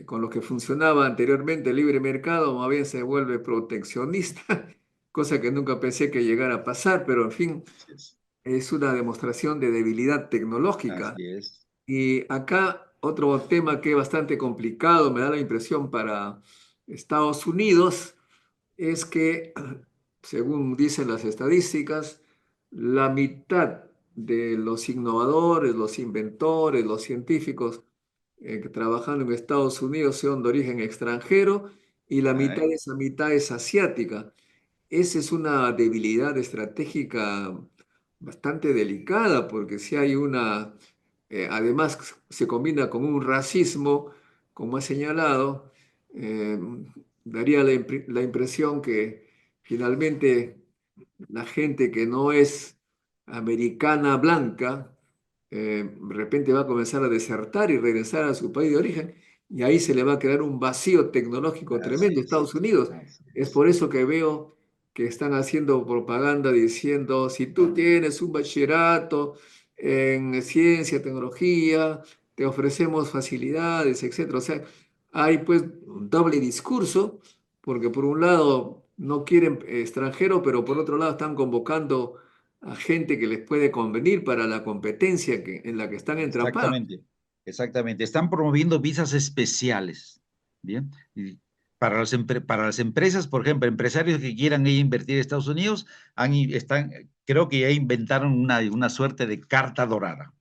con los que funcionaba anteriormente el libre mercado, más bien se vuelve proteccionista, cosa que nunca pensé que llegara a pasar, pero en fin, Así es. es una demostración de debilidad tecnológica. Así es. Y acá otro tema que es bastante complicado, me da la impresión para Estados Unidos, es que, según dicen las estadísticas, la mitad de los innovadores, los inventores, los científicos que trabajando en Estados Unidos son de origen extranjero, y la mitad Ay, de esa mitad es asiática. Esa es una debilidad estratégica bastante delicada, porque si hay además se combina con un racismo, como ha señalado, eh, daría la impresión que finalmente la gente que no es americana blanca, de repente va a comenzar a desertar y regresar a su país de origen, y ahí se le va a crear un vacío tecnológico tremendo así a es. Estados Unidos. Así Es es. por eso que veo que están haciendo propaganda diciendo, si tú tienes un bachillerato en ciencia, tecnología, te ofrecemos facilidades, etcétera. O sea, hay pues un doble discurso, porque por un lado no quieren extranjero, pero por otro lado están convocando a gente que les puede convenir para la competencia en la que están entrampados. Exactamente, exactamente. Están promoviendo visas especiales, ¿bien? Y para las empresas, por ejemplo, empresarios que quieran ir a invertir en Estados Unidos, creo que ya inventaron una suerte de carta dorada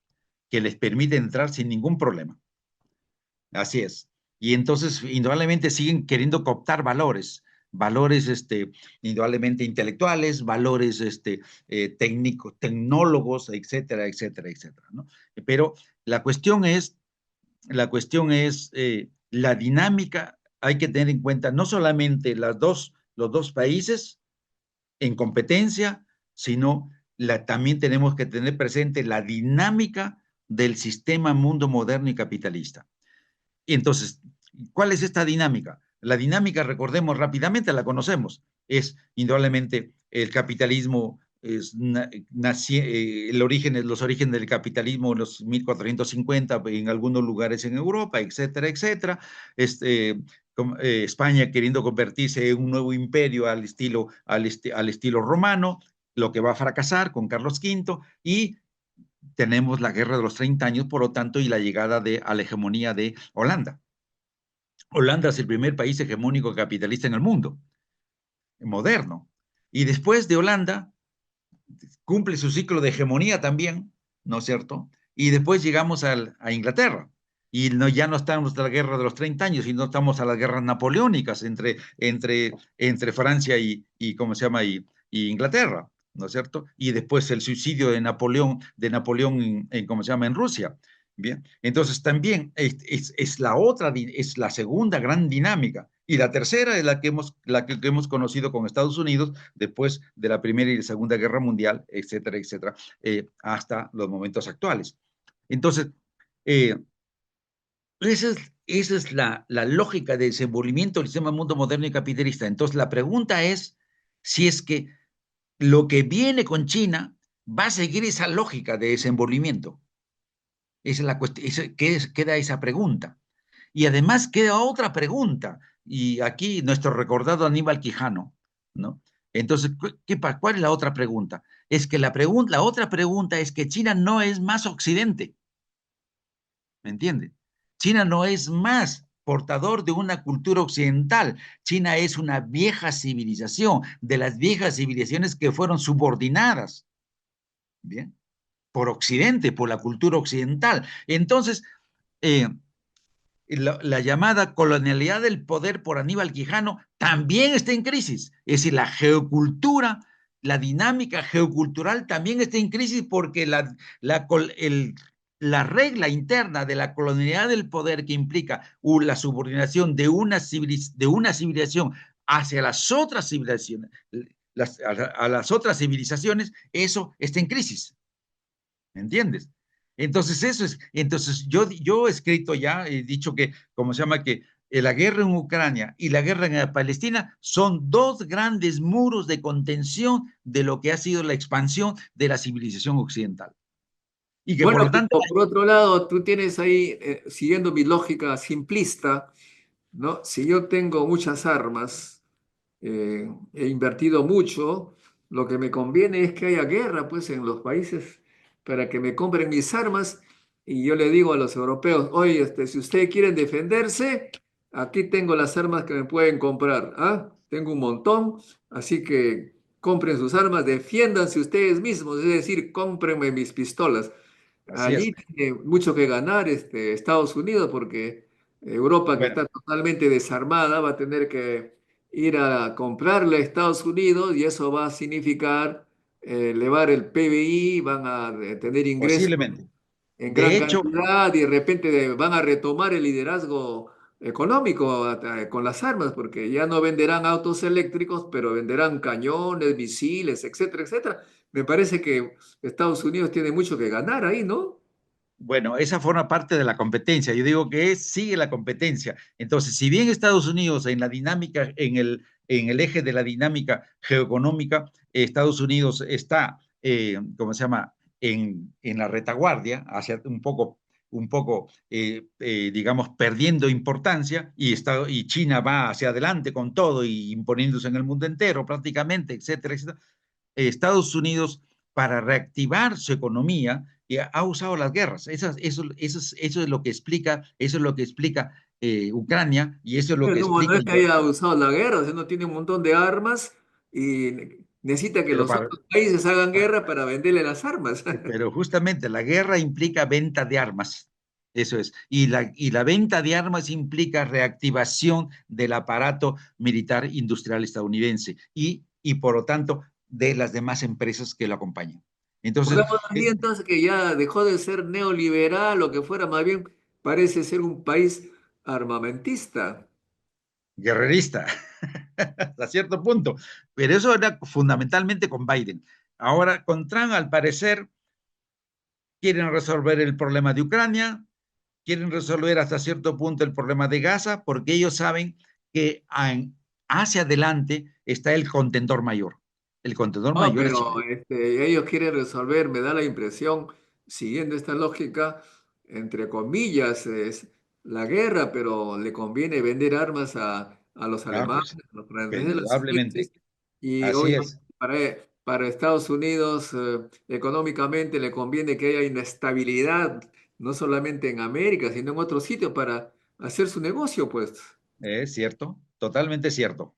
que les permite entrar sin ningún problema. Así es. Y entonces, indudablemente, siguen queriendo cooptar valores, indudablemente intelectuales, valores, técnicos, tecnólogos, etcétera, etcétera, etcétera, ¿no? Pero la cuestión es la dinámica, hay que tener en cuenta no solamente los dos países en competencia, sino también tenemos que tener presente la dinámica del sistema mundo moderno y capitalista. Y entonces, ¿cuál es esta dinámica? La dinámica, recordemos rápidamente, la conocemos, es indudablemente el capitalismo los orígenes del capitalismo en los 1450 en algunos lugares en Europa, etcétera, etcétera. España queriendo convertirse en un nuevo imperio al estilo romano, lo que va a fracasar con Carlos V, y tenemos la Guerra de los 30 años, por lo tanto, y la llegada a la hegemonía de Holanda. Holanda es el primer país hegemónico capitalista en el mundo, moderno. Y después de Holanda, cumple su ciclo de hegemonía también, ¿no es cierto? Y después llegamos a Inglaterra. Y no, ya no estamos en la Guerra de los 30 años, sino estamos a las guerras napoleónicas entre Francia ¿cómo se llama? Y Inglaterra, ¿no es cierto? Y después el suicidio de Napoleón ¿cómo se llama? En Rusia. Bien, entonces también es la segunda gran dinámica. Y la tercera es la que hemos conocido con Estados Unidos después de la Primera y la Segunda Guerra Mundial, etcétera, etcétera, hasta los momentos actuales. Entonces, esa es la lógica de desenvolvimiento del sistema mundo moderno y capitalista. Entonces, la pregunta es si es que lo que viene con China va a seguir esa lógica de desenvolvimiento. Esa es la cuestión, queda esa pregunta. Y además queda otra pregunta, y aquí nuestro recordado Aníbal Quijano, ¿no? Entonces, ¿cuál es la otra pregunta? Es que la otra pregunta es que China no es más Occidente, ¿me entiende? China no es más portador de una cultura occidental. China es una vieja civilización, de las viejas civilizaciones que fueron subordinadas, ¿bien? Por Occidente, por la cultura occidental. Entonces, la llamada colonialidad del poder por Aníbal Quijano también está en crisis. Es decir, la geocultura, la dinámica geocultural también está en crisis porque la regla interna de la colonialidad del poder que implica la subordinación de una civilización hacia las otras civilizaciones, a las otras civilizaciones, eso está en crisis. ¿Me entiendes? Entonces yo he escrito ya, he dicho que, ¿cómo se llama? Que la guerra en Ucrania y la guerra en Palestina son dos grandes muros de contención de lo que ha sido la expansión de la civilización occidental. Y que por Bueno, lo tanto... por otro lado, tú tienes ahí, siguiendo mi lógica simplista, ¿no? Si yo tengo muchas armas, he invertido mucho, lo que me conviene es que haya guerra, pues, en los países para que me compren mis armas y yo le digo a los europeos, oye, si ustedes quieren defenderse, aquí tengo las armas que me pueden comprar, ¿ah? Tengo un montón, así que compren sus armas, defiéndanse ustedes mismos, es decir, cómprenme mis pistolas. Así es. Allí tiene mucho que ganar Estados Unidos porque Europa, que Bueno, está totalmente desarmada, va a tener que ir a comprarle a Estados Unidos y eso va a significar elevar el PBI, van a tener ingresos posiblemente. en gran De hecho, cantidad y de repente van a retomar el liderazgo económico con las armas, porque ya no venderán autos eléctricos, pero venderán cañones, misiles, etcétera, etcétera. Me parece que Estados Unidos tiene mucho que ganar ahí, ¿no? bueno, esa forma parte de la competencia. Yo digo que sigue la competencia. Entonces, si bien Estados Unidos en la dinámica, en el eje de la dinámica geoeconómica, Estados Unidos está, ¿cómo se llama?, en la retaguardia, hacia digamos, perdiendo importancia, y China va hacia adelante con todo y imponiéndose en el mundo entero prácticamente, etcétera, etcétera. Estados Unidos, para reactivar su economía, ha usado las guerras. Eso es lo que explica Ucrania, y eso es lo Pero que no explica. es que haya usado la guerra, o sea, no tiene un montón de armas y necesita que Pero, los otros países hagan guerra para venderle las armas. pero justamente la guerra implica venta de armas. Eso es. Y la venta de armas implica reactivación del aparato militar industrial estadounidense y por lo tanto de las demás empresas que lo acompañan. Entonces, Podemos decir entonces que ya dejó de ser neoliberal o que fuera, más bien parece ser un país armamentista. guerrerista, hasta cierto punto, pero eso era fundamentalmente con Biden. Ahora, con Trump, al parecer, quieren resolver el problema de Ucrania, quieren resolver hasta cierto punto el problema de Gaza, porque ellos saben que hacia adelante está el contendor mayor. El contendor No, mayor es pero Chile. ellos quieren resolver, me da la impresión, siguiendo esta lógica, entre comillas, es la guerra, pero le conviene vender armas a los Ah, alemanes, pues, a los franceses, a los indudablemente. ingleses, y Así obviamente es. para Estados Unidos, económicamente le conviene que haya inestabilidad, no solamente en América, sino en otros sitios para hacer su negocio, pues. Es cierto, totalmente cierto.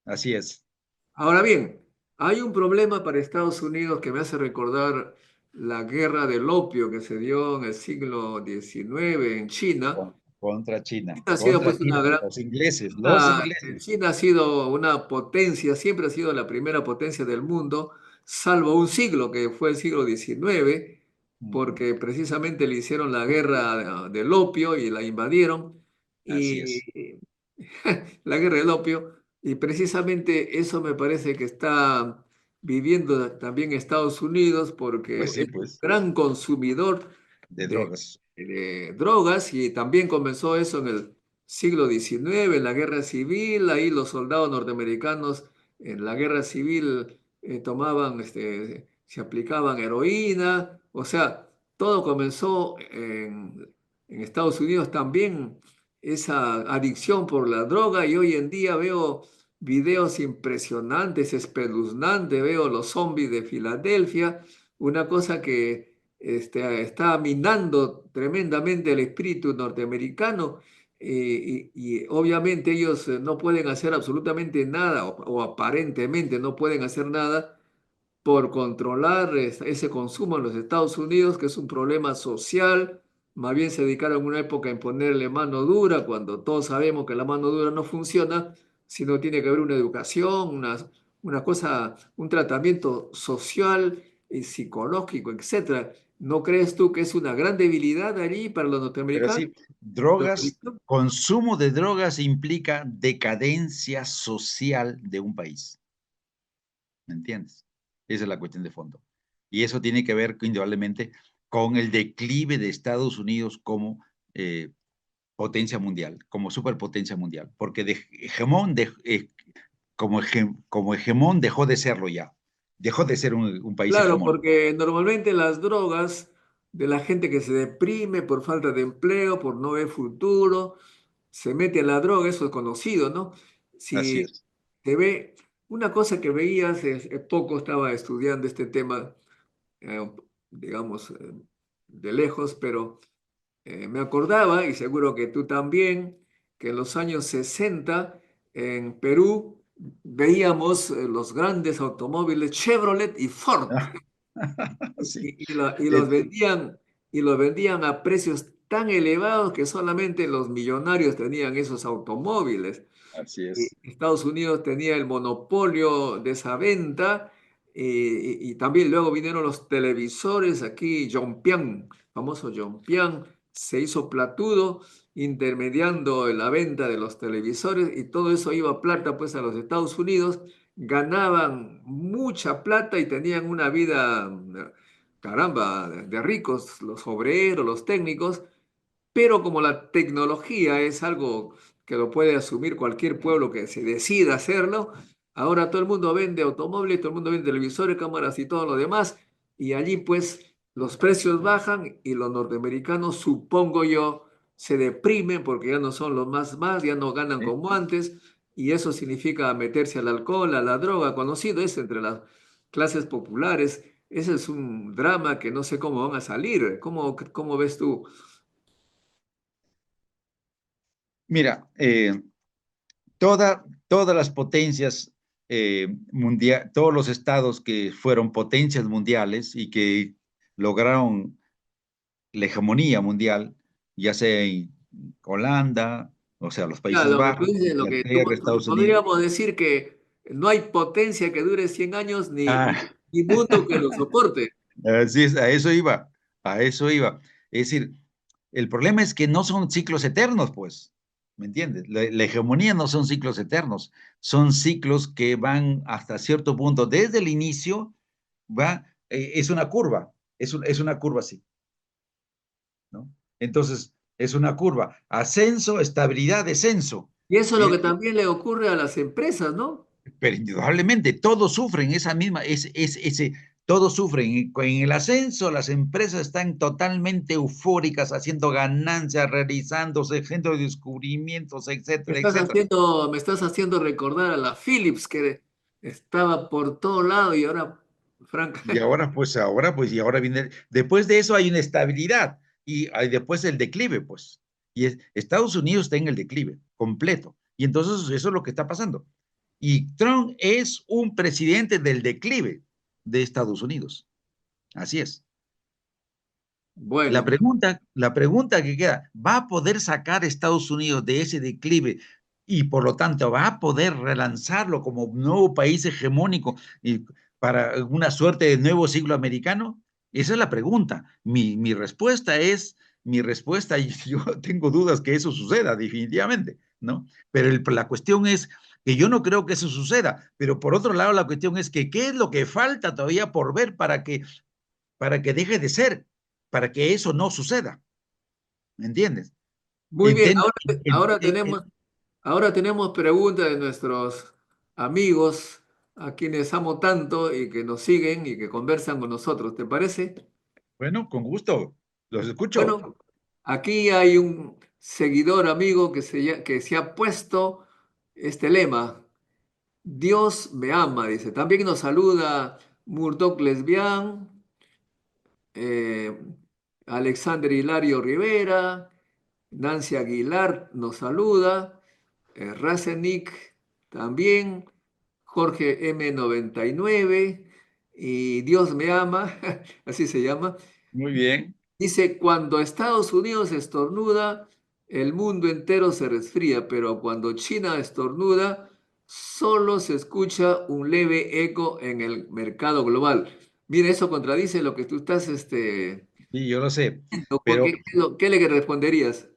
Así es. Ahora bien, hay un problema para Estados Unidos que me hace recordar la guerra del opio que se dio en el siglo XIX en China. Contra China, Ha sido contra pues una China, gran... los ingleses. China ha sido una potencia, siempre ha sido la primera potencia del mundo, salvo un siglo que fue el siglo XIX, Ujú. porque precisamente le hicieron la guerra del opio y la invadieron. Así Y es. la guerra del opio, y precisamente eso me parece que está viviendo también Estados Unidos Pues porque sí, es un pues, gran consumidor de drogas. de drogas y también comenzó eso en el siglo XIX, en la guerra civil, ahí los soldados norteamericanos en la guerra civil tomaban, se aplicaban heroína, o sea, todo comenzó en Estados Unidos también esa adicción por la droga y hoy en día veo videos impresionantes, espeluznantes, veo los zombies de Filadelfia, una cosa que está minando tremendamente el espíritu norteamericano y obviamente ellos no pueden hacer absolutamente nada o aparentemente no pueden hacer nada por controlar ese consumo en los Estados Unidos, que es un problema social. Más bien se dedicaron en una época a imponerle mano dura, cuando todos sabemos que la mano dura no funciona, sino tiene que haber una educación, una cosa, un tratamiento social y psicológico, etcétera. ¿No crees tú que es una gran debilidad allí para los Pero norteamericanos? sí, drogas, ¿No? consumo de drogas implica decadencia social de un país. ¿Me entiendes? Esa es la cuestión de fondo. Y eso tiene que ver indudablemente con el declive de Estados Unidos como potencia mundial, como superpotencia mundial, porque como hegemón dejó de serlo ya, dejó de ser un país Claro, hegemón. porque normalmente las drogas de la gente que se deprime por falta de empleo, por no ver futuro, se mete a la droga, eso es conocido, ¿no? Así Si es. te ve, una cosa que veías, hace poco estaba estudiando este tema, eh, digamos, de lejos, pero me acordaba, y seguro que tú también, que en los años 60 en Perú veíamos los grandes automóviles Chevrolet y Ford Sí. y los Eh, vendían y los vendían a precios tan elevados que solamente los millonarios tenían esos automóviles. Así Y es. Estados Unidos tenía el monopolio de esa venta y también luego vinieron los televisores aquí, Yongpian, famoso Yongpian, se hizo platudo intermediando en la venta de los televisores y todo eso iba plata pues a los Estados Unidos, ganaban mucha plata y tenían una vida, caramba, de ricos, los obreros, los técnicos, pero como la tecnología es algo que lo puede asumir cualquier pueblo que se decida hacerlo, ahora todo el mundo vende automóviles, todo el mundo vende televisores, cámaras y todo lo demás, y allí pues los precios bajan y los norteamericanos, supongo yo, se deprimen porque ya no son los más, ya no ganan ¿Eh? como antes, y eso significa meterse al alcohol, a la droga, conocido es entre las clases populares. Ese es un drama que no sé cómo van a salir. ¿Cómo ves tú? Mira, todas las potencias mundiales, todos los estados que fueron potencias mundiales y que lograron la hegemonía mundial, ya sea en Holanda, o sea, los Ya, Países lo que tú Bajos, dices, lo que Inglaterra, Estados Unidos. podríamos decir que no hay potencia que dure 100 años Ah, ni mundo que lo soporte. así es, a eso iba, a eso iba. Es decir, el problema es que no son ciclos eternos, pues, ¿me entiendes? La hegemonía no son ciclos eternos, son ciclos que van hasta cierto punto, desde el inicio, es una curva, es una curva así, ¿no? Entonces, es una curva, ascenso, estabilidad, descenso. Y eso es lo Es- que también le ocurre a las empresas, ¿no? Pero indudablemente todos sufren esa misma, todos sufren. En el ascenso, las empresas están totalmente eufóricas, haciendo ganancias, realizándose, haciendo descubrimientos, etcétera, etcétera. Me estás haciendo recordar a la Philips que estaba por todo lado y ahora, Frank, Y ahora viene, después de eso hay una estabilidad y hay después el declive, pues. Estados Unidos está en el declive completo. Y entonces eso es lo que está pasando. Y Trump es un presidente del declive de Estados Unidos. Así es. bueno, La pregunta que queda, ¿va a poder sacar a Estados Unidos de ese declive y por lo tanto va a poder relanzarlo como nuevo país hegemónico y para una suerte de nuevo siglo americano? Esa es la pregunta. Mi respuesta, y yo tengo dudas que eso suceda definitivamente, ¿no? Pero la cuestión es que yo no creo que eso suceda, pero por otro lado la cuestión es que qué es lo que falta todavía por ver para que deje de ser, para que eso no suceda, ¿me entiendes? muy bien, Enten- ahora tenemos, ahora tenemos preguntas de nuestros amigos a quienes amo tanto y que nos siguen y que conversan con nosotros, ¿te parece? bueno, con gusto, los escucho. Bueno, aquí hay un seguidor amigo que se ha puesto este lema, Dios me ama, dice. También nos saluda Murdoch Lesbian, eh, Alexander Hilario Rivera, Nancy Aguilar nos saluda, Razenik también, Jorge M99 y Dios me ama, así se llama. Muy bien, Dice, cuando Estados Unidos estornuda, el mundo entero se resfría, pero cuando China estornuda, solo se escucha un leve eco en el mercado global. Mire, eso contradice lo que tú estás, sí, yo lo sé, ¿por pero qué, qué le responderías?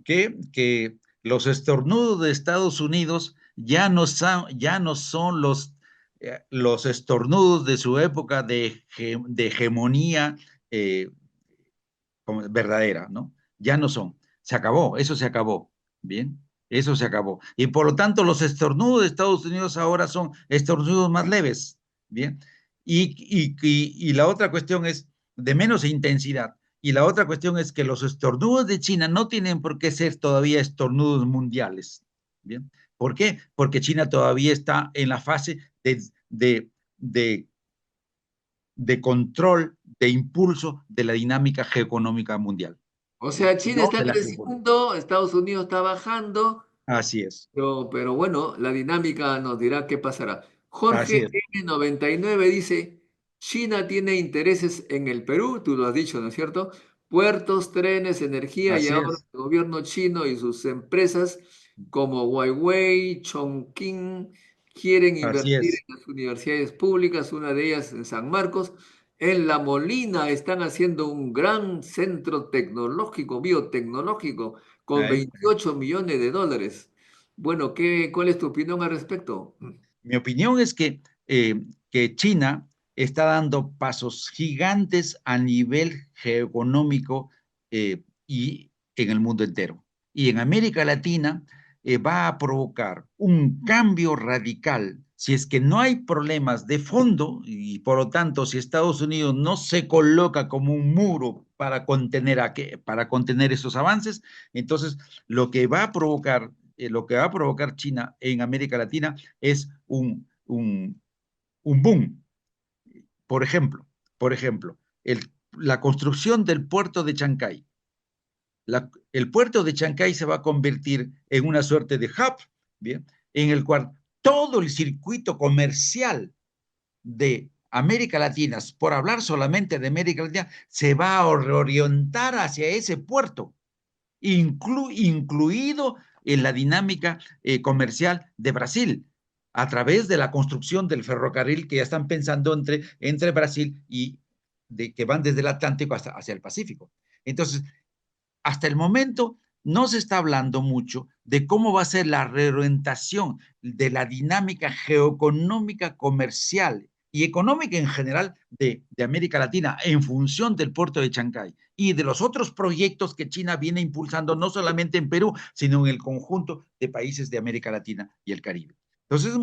que los estornudos de Estados Unidos ya no son los estornudos de su época de hegemonía eh, verdadera, ¿no? Ya no son. Se acabó, eso se acabó. Bien, eso se acabó. Y por lo tanto, los estornudos de Estados Unidos ahora son estornudos más leves. Bien. Y la otra cuestión es de menos intensidad. Y la otra cuestión es que los estornudos de China no tienen por qué ser todavía estornudos mundiales. Bien. ¿Por qué? Porque China todavía está en la fase de, de de control, de impulso de la dinámica geoeconómica mundial. O Bien, sea, China no está de la geopolítica. creciendo, Estados Unidos está bajando, Así es, pero bueno, la dinámica nos dirá qué pasará. así Jorge es, N99 dice, China tiene intereses en el Perú, tú lo has dicho, ¿no es cierto? Puertos, trenes, energía y así ahora es, el gobierno chino y sus empresas como Huawei, Chongqing quieren así invertir es. en las universidades públicas, una de ellas en San Marcos. En La Molina están haciendo un gran centro tecnológico, biotecnológico, con Ahí. 28 millones de dólares. Bueno, ¿cuál es tu opinión al respecto? Mi opinión es que China está dando pasos gigantes a nivel geoeconómico y en el mundo entero. Y en América Latina va a provocar un cambio radical si es que no hay problemas de fondo y por lo tanto si Estados Unidos no se coloca como un muro para contener esos avances, entonces lo que va a provocar China en América Latina es un boom. Por ejemplo, por ejemplo, la construcción del puerto de Chancay. El puerto de Chancay se va a convertir en una suerte de hub, ¿bien? En el cual todo el circuito comercial de América Latina, por hablar solamente de América Latina, se va a reorientar hacia ese puerto, incluido en la dinámica comercial de Brasil, a través de la construcción del ferrocarril que ya están pensando entre Brasil y que van desde el Atlántico hasta hacia el Pacífico. Entonces, hasta el momento no se está hablando mucho de cómo va a ser la reorientación de la dinámica geoeconómica, comercial y económica en general de América Latina en función del puerto de Chancay y de los otros proyectos que China viene impulsando no solamente en Perú, sino en el conjunto de países de América Latina y el Caribe. Entonces,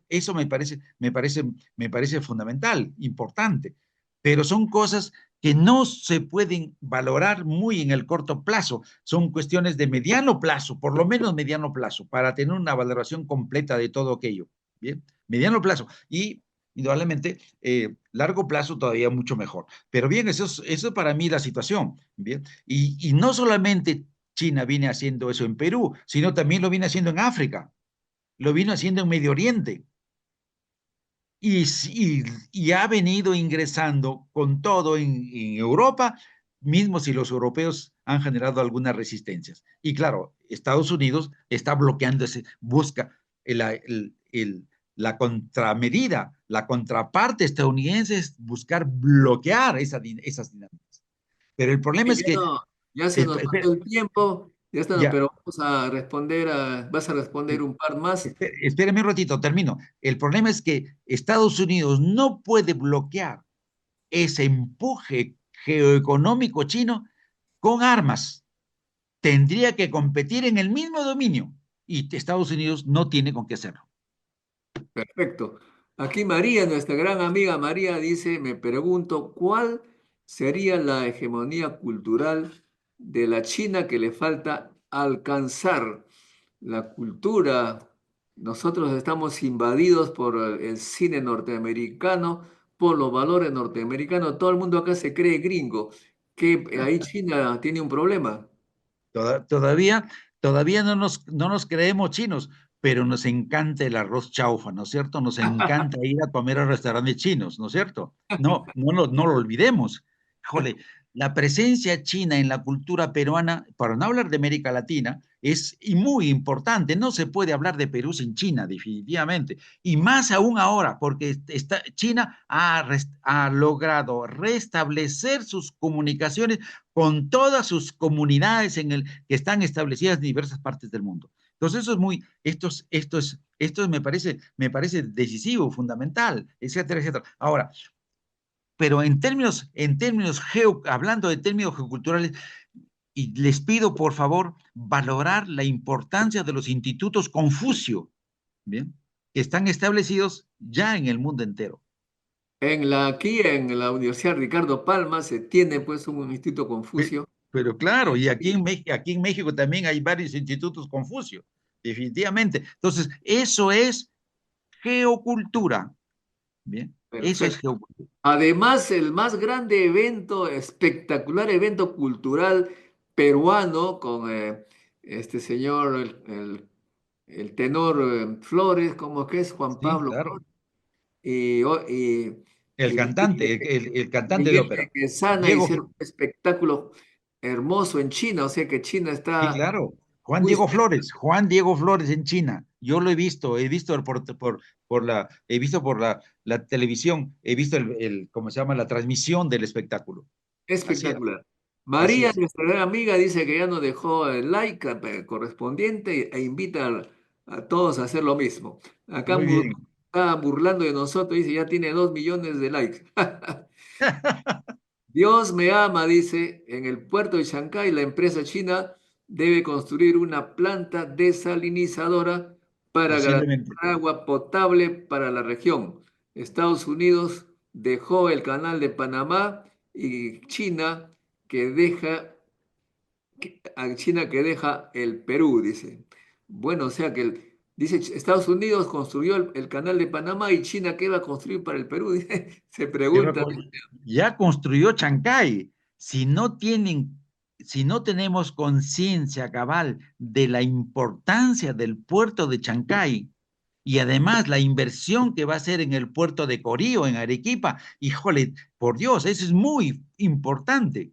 eso me parece fundamental, importante, pero son cosas que no se pueden valorar muy en el corto plazo, son cuestiones de mediano plazo, por lo menos mediano plazo, para tener una valoración completa de todo aquello. Bien, mediano plazo y indudablemente largo plazo todavía mucho mejor. Pero bien, eso es para mí la situación. Bien, y no solamente China viene haciendo eso en Perú, sino también lo viene haciendo en África, lo vino haciendo en Medio Oriente y ha venido ingresando con todo en Europa, mismo si los europeos han generado algunas resistencias. Y claro, Estados Unidos está bloqueando, busca la contramedida, la contraparte estadounidense es buscar bloquear esas dinámicas. Pero el problema es Ya que, no, ya se nos pasó el tiempo, ya está, ya, pero vamos a responder vas a responder un par más. Espérame un ratito, termino. El problema es que Estados Unidos no puede bloquear ese empuje geoeconómico chino con armas. Tendría que competir en el mismo dominio y Estados Unidos no tiene con qué hacerlo. Perfecto. Aquí María, nuestra gran amiga María, dice, me pregunto, ¿cuál sería la hegemonía cultural de la China que le falta alcanzar? La cultura, nosotros estamos invadidos por el cine norteamericano, por los valores norteamericanos, todo el mundo acá se cree gringo, que ahí China tiene un problema. Todavía, todavía no nos creemos chinos, pero nos encanta el arroz chaufa, ¿no es cierto? Nos encanta ir a comer a restaurantes chinos, ¿no es cierto? No lo olvidemos. Jole, la presencia china en la cultura peruana, para no hablar de América Latina, es y muy importante. No se puede hablar de Perú sin China, definitivamente. Y más aún ahora, porque China ha logrado restablecer sus comunicaciones con todas sus comunidades que están establecidas en diversas partes del mundo. Entonces, eso es esto me parece decisivo, fundamental, etcétera, etcétera. Ahora, pero hablando de términos geoculturales, y les pido por favor valorar la importancia de los institutos Confucio, ¿bien? Que están establecidos ya en el mundo entero. Aquí en la Universidad Ricardo Palma se tiene pues un instituto Pe- Confucio. Pero claro, y aquí en México también hay varios institutos Confucio, definitivamente. Entonces, eso es geocultura, ¿bien? Eso es Perfecto. geocultura. Además, el más grande evento, espectacular evento cultural peruano con este señor, el tenor Flores, como que es Juan Sí, Pablo claro. Flores, y, El y cantante, Miguel, el cantante de Miguel ópera. Pequesana Diego, hicieron un espectáculo hermoso en China, o sea que China sí, está claro. muy cerca. Juan Diego Flores en China. Yo lo he visto he visto por la televisión, he visto ¿cómo se llama? La transmisión del espectáculo. Así es, Espectacular. así María, es. nuestra gran amiga, dice que ya nos dejó el like correspondiente e invita a todos a hacer lo mismo. Acá Muy bien. está burlando de nosotros, dice, ya tiene 2 millones de likes. Dios me ama, dice, en el puerto de Shanghái la empresa china debe construir una planta desalinizadora para garantizar Posiblemente. agua potable para la región. Estados Unidos dejó el canal de Panamá y China que deja, a China que deja el Perú, dice. Bueno, o sea que dice Estados Unidos construyó el canal de Panamá y China qué va a construir para el Perú, dice. Se pregunta. Ya construyó Chancay. Si no tienen, si no tenemos conciencia cabal de la importancia del puerto de Chancay y además la inversión que va a hacer en el puerto de Corío, en Arequipa, híjole, por Dios, eso es muy importante,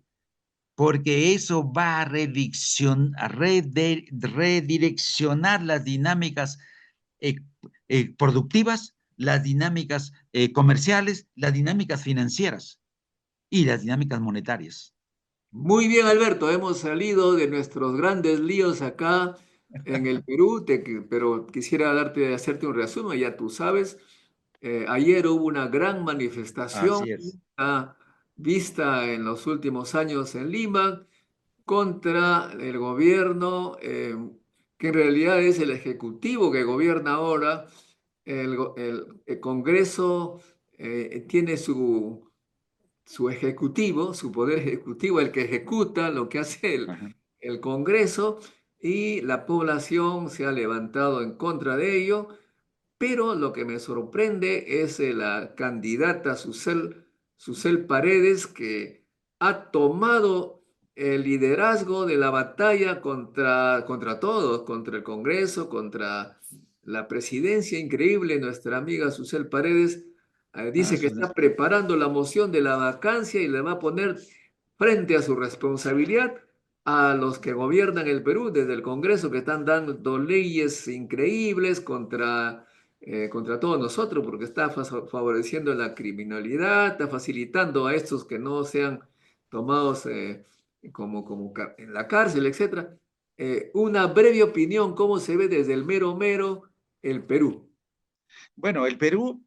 porque eso va a redireccionar las dinámicas eh, productivas, las dinámicas comerciales, las dinámicas financieras y las dinámicas monetarias. Muy bien, Alberto, hemos salido de nuestros grandes líos acá en el Perú, pero quisiera hacerte un resumen, ya tú sabes, ayer hubo una gran manifestación Así es. vista en los últimos años en Lima contra el gobierno, que en realidad es el ejecutivo que gobierna ahora, el Congreso tiene su ejecutivo, su poder ejecutivo, el que ejecuta lo que hace Ajá. el Congreso, y la población se ha levantado en contra de ello. Pero lo que me sorprende es la candidata Susel Paredes, que ha tomado el liderazgo de la batalla contra todos, contra el Congreso, contra la presidencia. Increíble, nuestra amiga Susel Paredes Ah, dice que está preparando la moción de la vacancia y le va a poner frente a su responsabilidad a los que gobiernan el Perú desde el Congreso, que están dando leyes increíbles contra todos nosotros, porque está favoreciendo la criminalidad, está facilitando a estos que no sean tomados en la cárcel, etcétera. Una breve opinión, ¿cómo se ve desde el mero mero el Perú? Bueno, el Perú,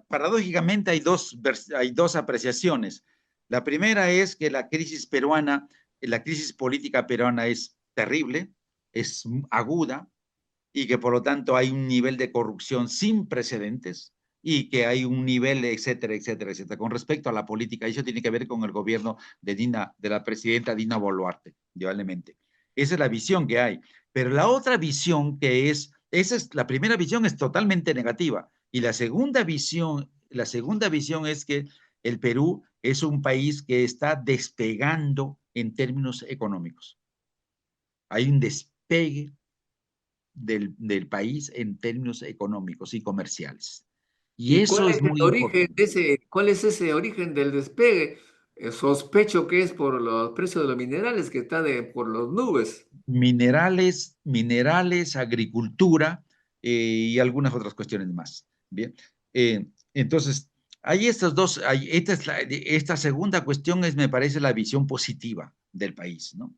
paradójicamente hay dos apreciaciones. La primera es que la crisis peruana, la crisis política peruana es terrible, es aguda, y que por lo tanto hay un nivel de corrupción sin precedentes y que hay un nivel, etcétera, etcétera, etcétera. Con respecto a la política, eso tiene que ver con el gobierno de la presidenta Dina Boluarte, indudablemente. Esa es la visión que hay. Pero la otra visión esa es, la primera visión es totalmente negativa. Y la segunda visión es que el Perú es un país que está despegando en términos económicos. Hay un despegue del país en términos económicos y comerciales. Y ¿Y eso es muy importante. cuál es ese origen del despegue? Sospecho que es por los precios de los minerales, que está por las nubes. Minerales, agricultura y algunas otras cuestiones más. Bien, entonces, hay estas dos, esta segunda cuestión me parece, la visión positiva del país, ¿no?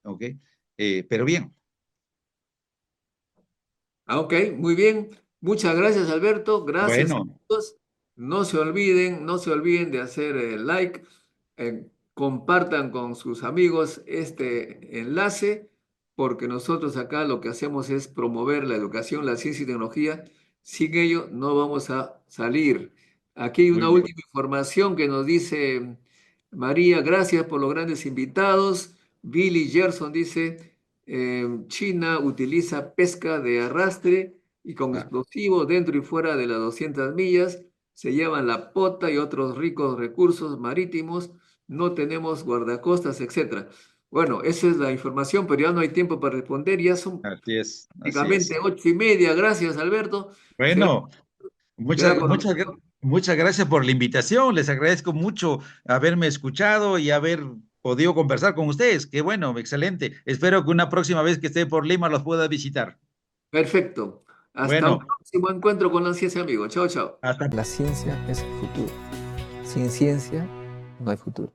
¿Ok? Pero bien. Ok, muy bien. Muchas gracias, Alberto. Gracias a Bueno, todos. No se olviden de hacer like, compartan con sus amigos este enlace, porque nosotros acá lo que hacemos es promover la educación, la ciencia y tecnología. Sin ello no vamos a salir. Aquí hay muy una bien. última información que nos dice María, gracias por los grandes invitados. Billy Gerson dice, China utiliza pesca de arrastre y con Ah, explosivos dentro y fuera de las 200 millas. Se llaman la pota y otros ricos recursos marítimos. No tenemos guardacostas, etcétera. Bueno, esa es la información, pero ya no hay tiempo para responder. Ya son así es, así prácticamente es. 8:30. Gracias, Alberto. Será, Bueno, será muchas, por muchas, muchas gracias por la invitación. Les agradezco mucho haberme escuchado y haber podido conversar con ustedes. Qué bueno, excelente. Espero que una próxima vez que esté por Lima los pueda visitar. perfecto. Hasta un Bueno, próximo encuentro con la ciencia, amigo. Chao, chao. hasta La ciencia es el futuro. Sin ciencia no hay futuro.